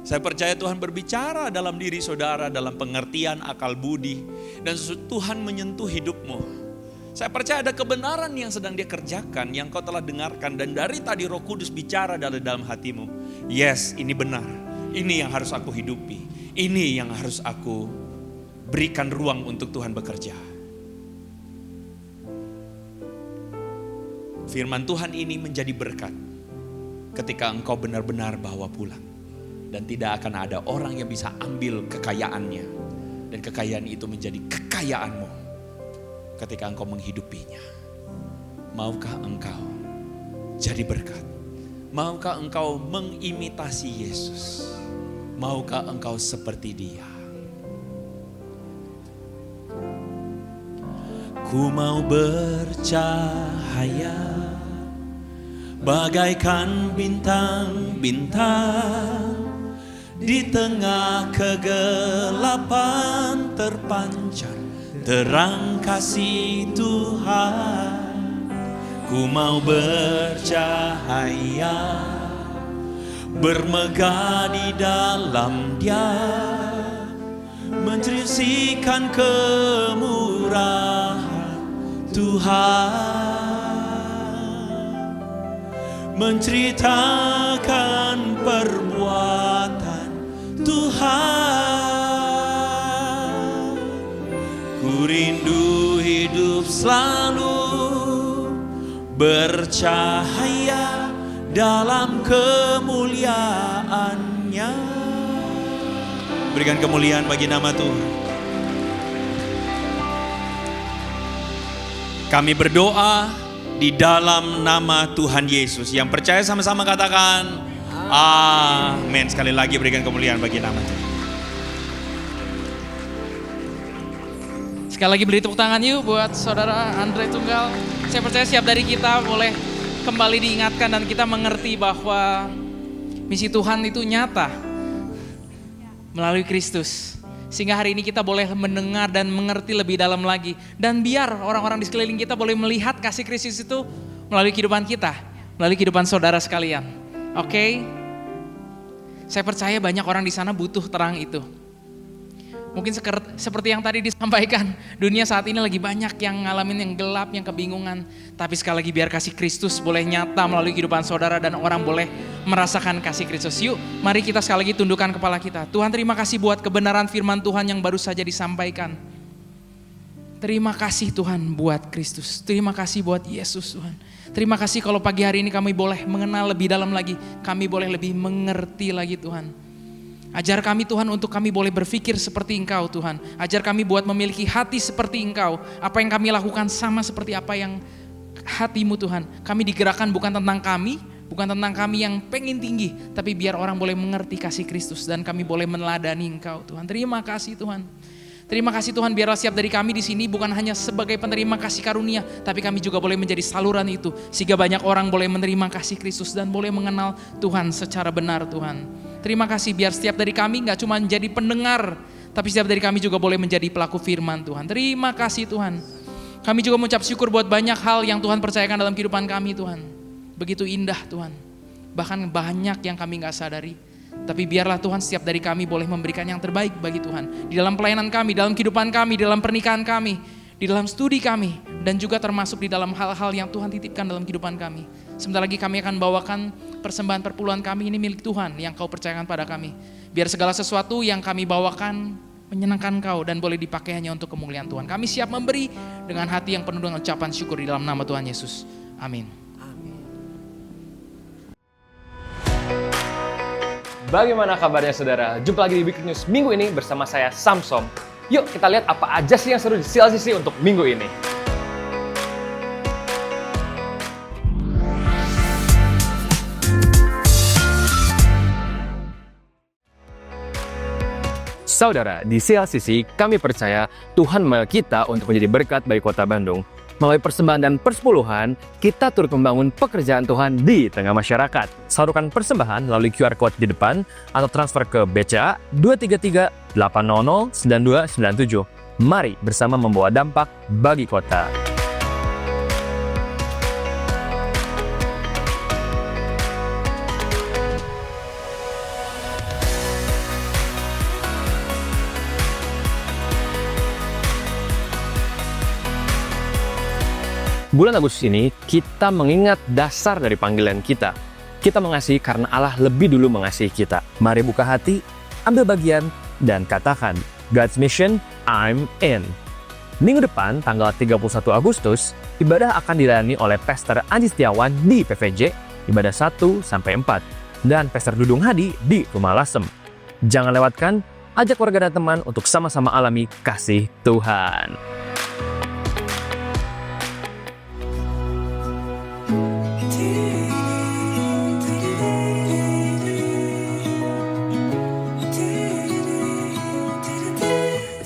Saya percaya Tuhan berbicara dalam diri saudara, dalam pengertian akal budi. Dan Tuhan menyentuh hidupmu. Saya percaya ada kebenaran yang sedang Dia kerjakan, yang kau telah dengarkan. Dan dari tadi Roh Kudus bicara dari dalam hatimu. Yes, ini benar. Ini yang harus aku hidupi. Ini yang harus aku berikan ruang untuk Tuhan bekerja. Firman Tuhan ini menjadi berkat ketika engkau benar-benar bawa pulang. Dan tidak akan ada orang yang bisa ambil kekayaannya. Dan kekayaan itu menjadi kekayaanmu ketika engkau menghidupinya. Maukah engkau jadi berkat? Maukah engkau mengimitasi Yesus? Maukah engkau seperti Dia? Ku mau bercahaya bagaikan bintang-bintang, di tengah kegelapan terpancar terang kasih Tuhan. Ku mau bercahaya, bermegah di dalam Dia, menceritakan kemurahan Tuhan, menceritakan perbuatan Tuhan. Ku rindu hidup selalu bercahaya dalam kemuliaan-Nya. Berikan kemuliaan bagi nama Tuhan. Kami berdoa di dalam nama Tuhan Yesus. Yang percaya sama-sama katakan amin. Sekali lagi berikan kemuliaan bagi nama Tuhan. Sekali lagi beri tepuk tangan yuk buat saudara Andre Tunggal. Saya percaya setiap dari kita boleh kembali diingatkan dan kita mengerti bahwa misi Tuhan itu nyata melalui Kristus. Sehingga hari ini kita boleh mendengar dan mengerti lebih dalam lagi. Dan biar orang-orang di sekeliling kita boleh melihat kasih Kristus itu melalui kehidupan kita. Melalui kehidupan saudara sekalian. Oke? Saya percaya banyak orang di sana butuh terang itu. Mungkin seperti yang tadi disampaikan, dunia saat ini lagi banyak yang ngalamin yang gelap, yang kebingungan. Tapi sekali lagi biar kasih Kristus boleh nyata melalui kehidupan saudara dan orang boleh merasakan kasih Kristus. Yuk, mari kita sekali lagi tundukkan kepala kita. Tuhan, terima kasih buat kebenaran firman Tuhan yang baru saja disampaikan. Terima kasih Tuhan buat Kristus. Terima kasih buat Yesus Tuhan. Terima kasih kalau pagi hari ini kami boleh mengenal lebih dalam lagi. Kami boleh lebih mengerti lagi Tuhan. Ajar kami Tuhan untuk kami boleh berpikir seperti Engkau Tuhan. Ajar kami buat memiliki hati seperti Engkau. Apa yang kami lakukan sama seperti apa yang hati-Mu Tuhan. Kami digerakkan bukan tentang kami, bukan tentang kami yang pengen tinggi. Tapi biar orang boleh mengerti kasih Kristus dan kami boleh meneladani Engkau Tuhan. Terima kasih Tuhan. Terima kasih Tuhan, biarlah setiap dari kami di sini bukan hanya sebagai penerima kasih karunia, tapi kami juga boleh menjadi saluran itu, sehingga banyak orang boleh menerima kasih Kristus dan boleh mengenal Tuhan secara benar Tuhan. Terima kasih biar setiap dari kami gak cuma menjadi pendengar, tapi setiap dari kami juga boleh menjadi pelaku firman Tuhan. Terima kasih Tuhan. Kami juga mengucap syukur buat banyak hal yang Tuhan percayakan dalam kehidupan kami Tuhan. Begitu indah Tuhan, bahkan banyak yang kami gak sadari. Tapi biarlah Tuhan setiap dari kami boleh memberikan yang terbaik bagi Tuhan. Di dalam pelayanan kami, dalam kehidupan kami, dalam pernikahan kami, di dalam studi kami, dan juga termasuk di dalam hal-hal yang Tuhan titipkan dalam kehidupan kami. Sebentar lagi kami akan bawakan persembahan perpuluhan kami, ini milik Tuhan yang Kau percayakan pada kami. Biar segala sesuatu yang kami bawakan menyenangkan Kau dan boleh dipakai hanya untuk kemuliaan Tuhan. Kami siap memberi dengan hati yang penuh dengan ucapan syukur di dalam nama Tuhan Yesus. Amin. Bagaimana kabarnya saudara? Jumpa lagi di Weekly News minggu ini bersama saya Samsom. Yuk kita lihat apa aja sih yang seru di CLCC untuk minggu ini. Saudara, di CLCC kami percaya Tuhan memanggil kita untuk menjadi berkat bagi Kota Bandung. Melalui persembahan dan persepuluhan, kita turut membangun pekerjaan Tuhan di tengah masyarakat. Salurkan persembahan melalui QR Code di depan atau transfer ke BCA 233 800 9297. Mari bersama membawa dampak bagi kota. Bulan Agustus ini, kita mengingat dasar dari panggilan kita. Kita mengasihi karena Allah lebih dulu mengasihi kita. Mari buka hati, ambil bagian, dan katakan, God's mission, I'm in. Minggu depan, tanggal 31 Agustus, ibadah akan dilayani oleh Pastor Anji Setiawan di PVJ, ibadah 1-4, dan Pastor Dudung Hadi di Rumah Lasem. Jangan lewatkan, ajak keluarga dan teman untuk sama-sama alami kasih Tuhan.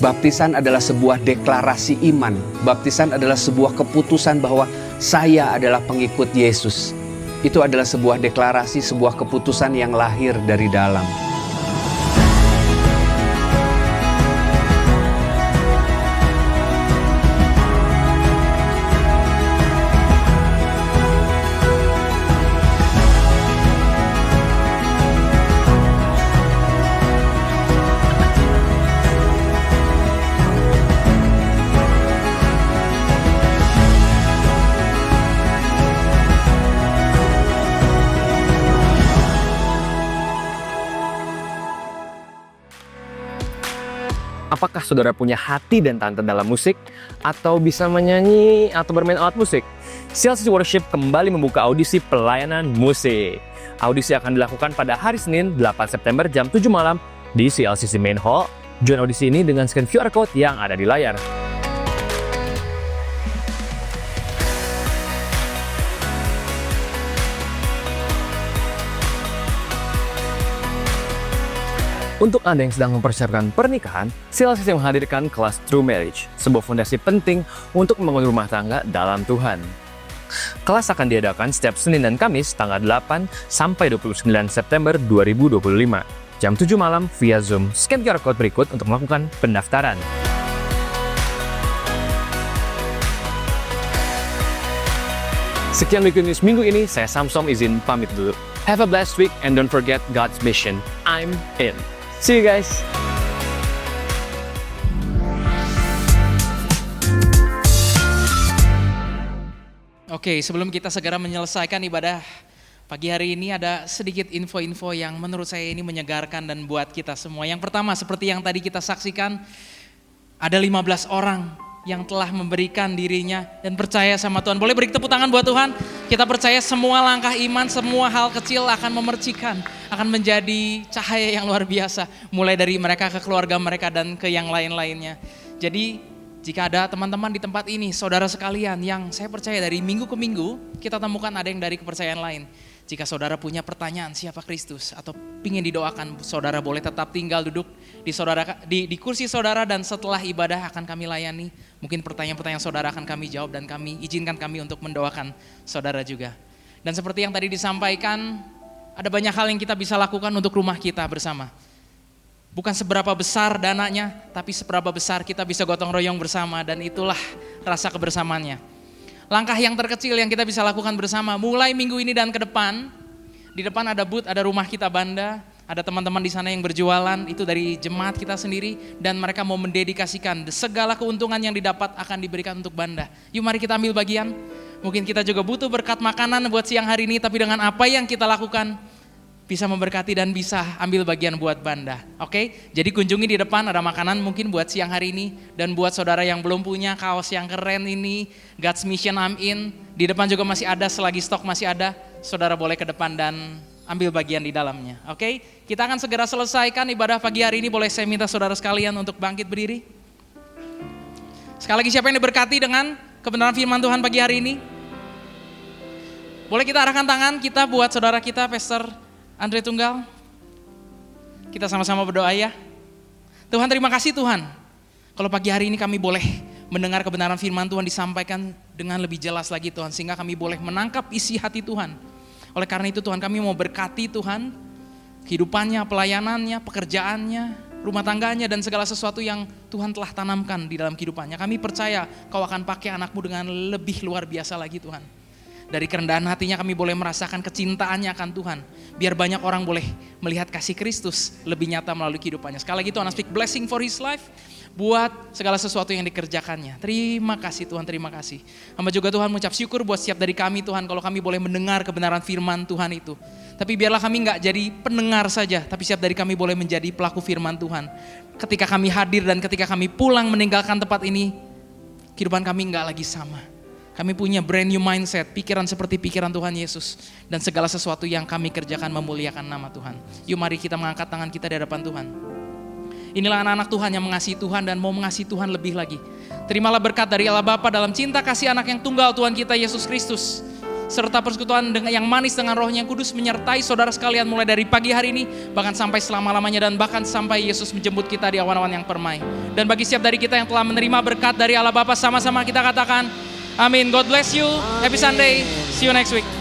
Baptisan adalah sebuah deklarasi iman. Baptisan adalah sebuah keputusan bahwa saya adalah pengikut Yesus. Itu adalah sebuah deklarasi, sebuah keputusan yang lahir dari dalam. Apakah saudara punya hati dan talenta dalam musik? Atau bisa menyanyi atau bermain alat musik? CLCC Worship kembali membuka audisi pelayanan musik. Audisi akan dilakukan pada hari Senin 8 September jam 7 malam di CLCC Main Hall. Join audisi ini dengan scan QR Code yang ada di layar. Untuk Anda yang sedang mempersiapkan pernikahan, CLCC menghadirkan kelas True Marriage, sebuah fondasi penting untuk membangun rumah tangga dalam Tuhan. Kelas akan diadakan setiap Senin dan Kamis tanggal 8 sampai 29 September 2025, jam 7 malam via Zoom. Scan QR Code berikut untuk melakukan pendaftaran. Sekian Weekly News minggu ini, saya Samsom izin pamit dulu. Have a blessed week and don't forget God's mission. I'm in. See you guys. Oke, sebelum kita segera menyelesaikan ibadah pagi hari ini, ada sedikit info-info yang menurut saya ini menyegarkan dan buat kita semua. Yang pertama, seperti yang tadi kita saksikan, ada 15 orang yang telah memberikan dirinya dan percaya sama Tuhan. Boleh beri tepuk tangan buat Tuhan. Kita percaya semua langkah iman, semua hal kecil akan memercikan, akan menjadi cahaya yang luar biasa. Mulai dari mereka ke keluarga mereka dan ke yang lain-lainnya. Jadi Jika ada teman-teman di tempat ini, saudara sekalian yang saya percaya dari minggu ke minggu, kita temukan ada yang dari kepercayaan lain. Jika saudara punya pertanyaan siapa Kristus atau ingin didoakan, saudara boleh tetap tinggal duduk di kursi saudara dan setelah ibadah akan kami layani. Mungkin pertanyaan-pertanyaan saudara akan kami jawab dan kami izinkan kami untuk mendoakan saudara juga. Dan seperti yang tadi disampaikan, ada banyak hal yang kita bisa lakukan untuk rumah kita bersama. Bukan seberapa besar dananya, tapi seberapa besar kita bisa gotong royong bersama dan itulah rasa kebersamaannya. Langkah yang terkecil yang kita bisa lakukan bersama, mulai minggu ini dan ke depan, di depan ada booth, ada rumah kita Banda, ada teman-teman di sana yang berjualan, itu dari jemaat kita sendiri, dan mereka mau mendedikasikan segala keuntungan yang didapat akan diberikan untuk Banda. Yuk mari kita ambil bagian, mungkin kita juga butuh berkat makanan buat siang hari ini, tapi dengan apa yang kita lakukan, bisa memberkati dan bisa ambil bagian buat Banda. Oke? Jadi kunjungi di depan ada makanan mungkin buat siang hari ini. Dan buat saudara yang belum punya kaos yang keren ini, God's Mission I'm In. Di depan juga masih ada, selagi stok masih ada. Saudara boleh ke depan dan ambil bagian di dalamnya. Oke? Kita akan segera selesaikan ibadah pagi hari ini. Boleh saya minta saudara sekalian untuk bangkit berdiri? Sekali lagi siapa yang diberkati dengan kebenaran firman Tuhan pagi hari ini? Boleh kita arahkan tangan kita buat saudara kita, Pastor Andre Tunggal, kita sama-sama berdoa ya. Tuhan terima kasih Tuhan, kalau pagi hari ini kami boleh mendengar kebenaran firman Tuhan disampaikan dengan lebih jelas lagi Tuhan, sehingga kami boleh menangkap isi hati Tuhan. Oleh karena itu Tuhan kami mau berkati Tuhan, kehidupannya, pelayanannya, pekerjaannya, rumah tangganya dan segala sesuatu yang Tuhan telah tanamkan di dalam kehidupannya. Kami percaya Kau akan pakai anakmu dengan lebih luar biasa lagi Tuhan. Dari kerendahan hatinya kami boleh merasakan kecintaannya akan Tuhan. Biar banyak orang boleh melihat kasih Kristus lebih nyata melalui kehidupannya. Sekali lagi Tuhan, I speak blessing for his life. Buat segala sesuatu yang dikerjakannya. Terima kasih Tuhan, terima kasih. Hamba juga Tuhan mengucap syukur buat setiap dari kami Tuhan. Kalau kami boleh mendengar kebenaran firman Tuhan itu. Tapi biarlah kami gak jadi pendengar saja. Tapi setiap dari kami boleh menjadi pelaku firman Tuhan. Ketika kami hadir dan ketika kami pulang meninggalkan tempat ini. Kehidupan kami gak lagi sama. Kami punya brand new mindset, pikiran seperti pikiran Tuhan Yesus. Dan segala sesuatu yang kami kerjakan memuliakan nama Tuhan. Yuk mari kita mengangkat tangan kita di hadapan Tuhan. Inilah anak-anak Tuhan yang mengasihi Tuhan dan mau mengasihi Tuhan lebih lagi. Terimalah berkat dari Allah Bapa dalam cinta kasih anak yang tunggal Tuhan kita Yesus Kristus. Serta persekutuan yang manis dengan Roh-Nya yang kudus menyertai saudara sekalian mulai dari pagi hari ini. Bahkan sampai selama-lamanya dan bahkan sampai Yesus menjemput kita di awan-awan yang permai. Dan bagi setiap dari kita yang telah menerima berkat dari Allah Bapa, sama-sama kita katakan, Amin. God bless you. Happy Sunday. See you next week.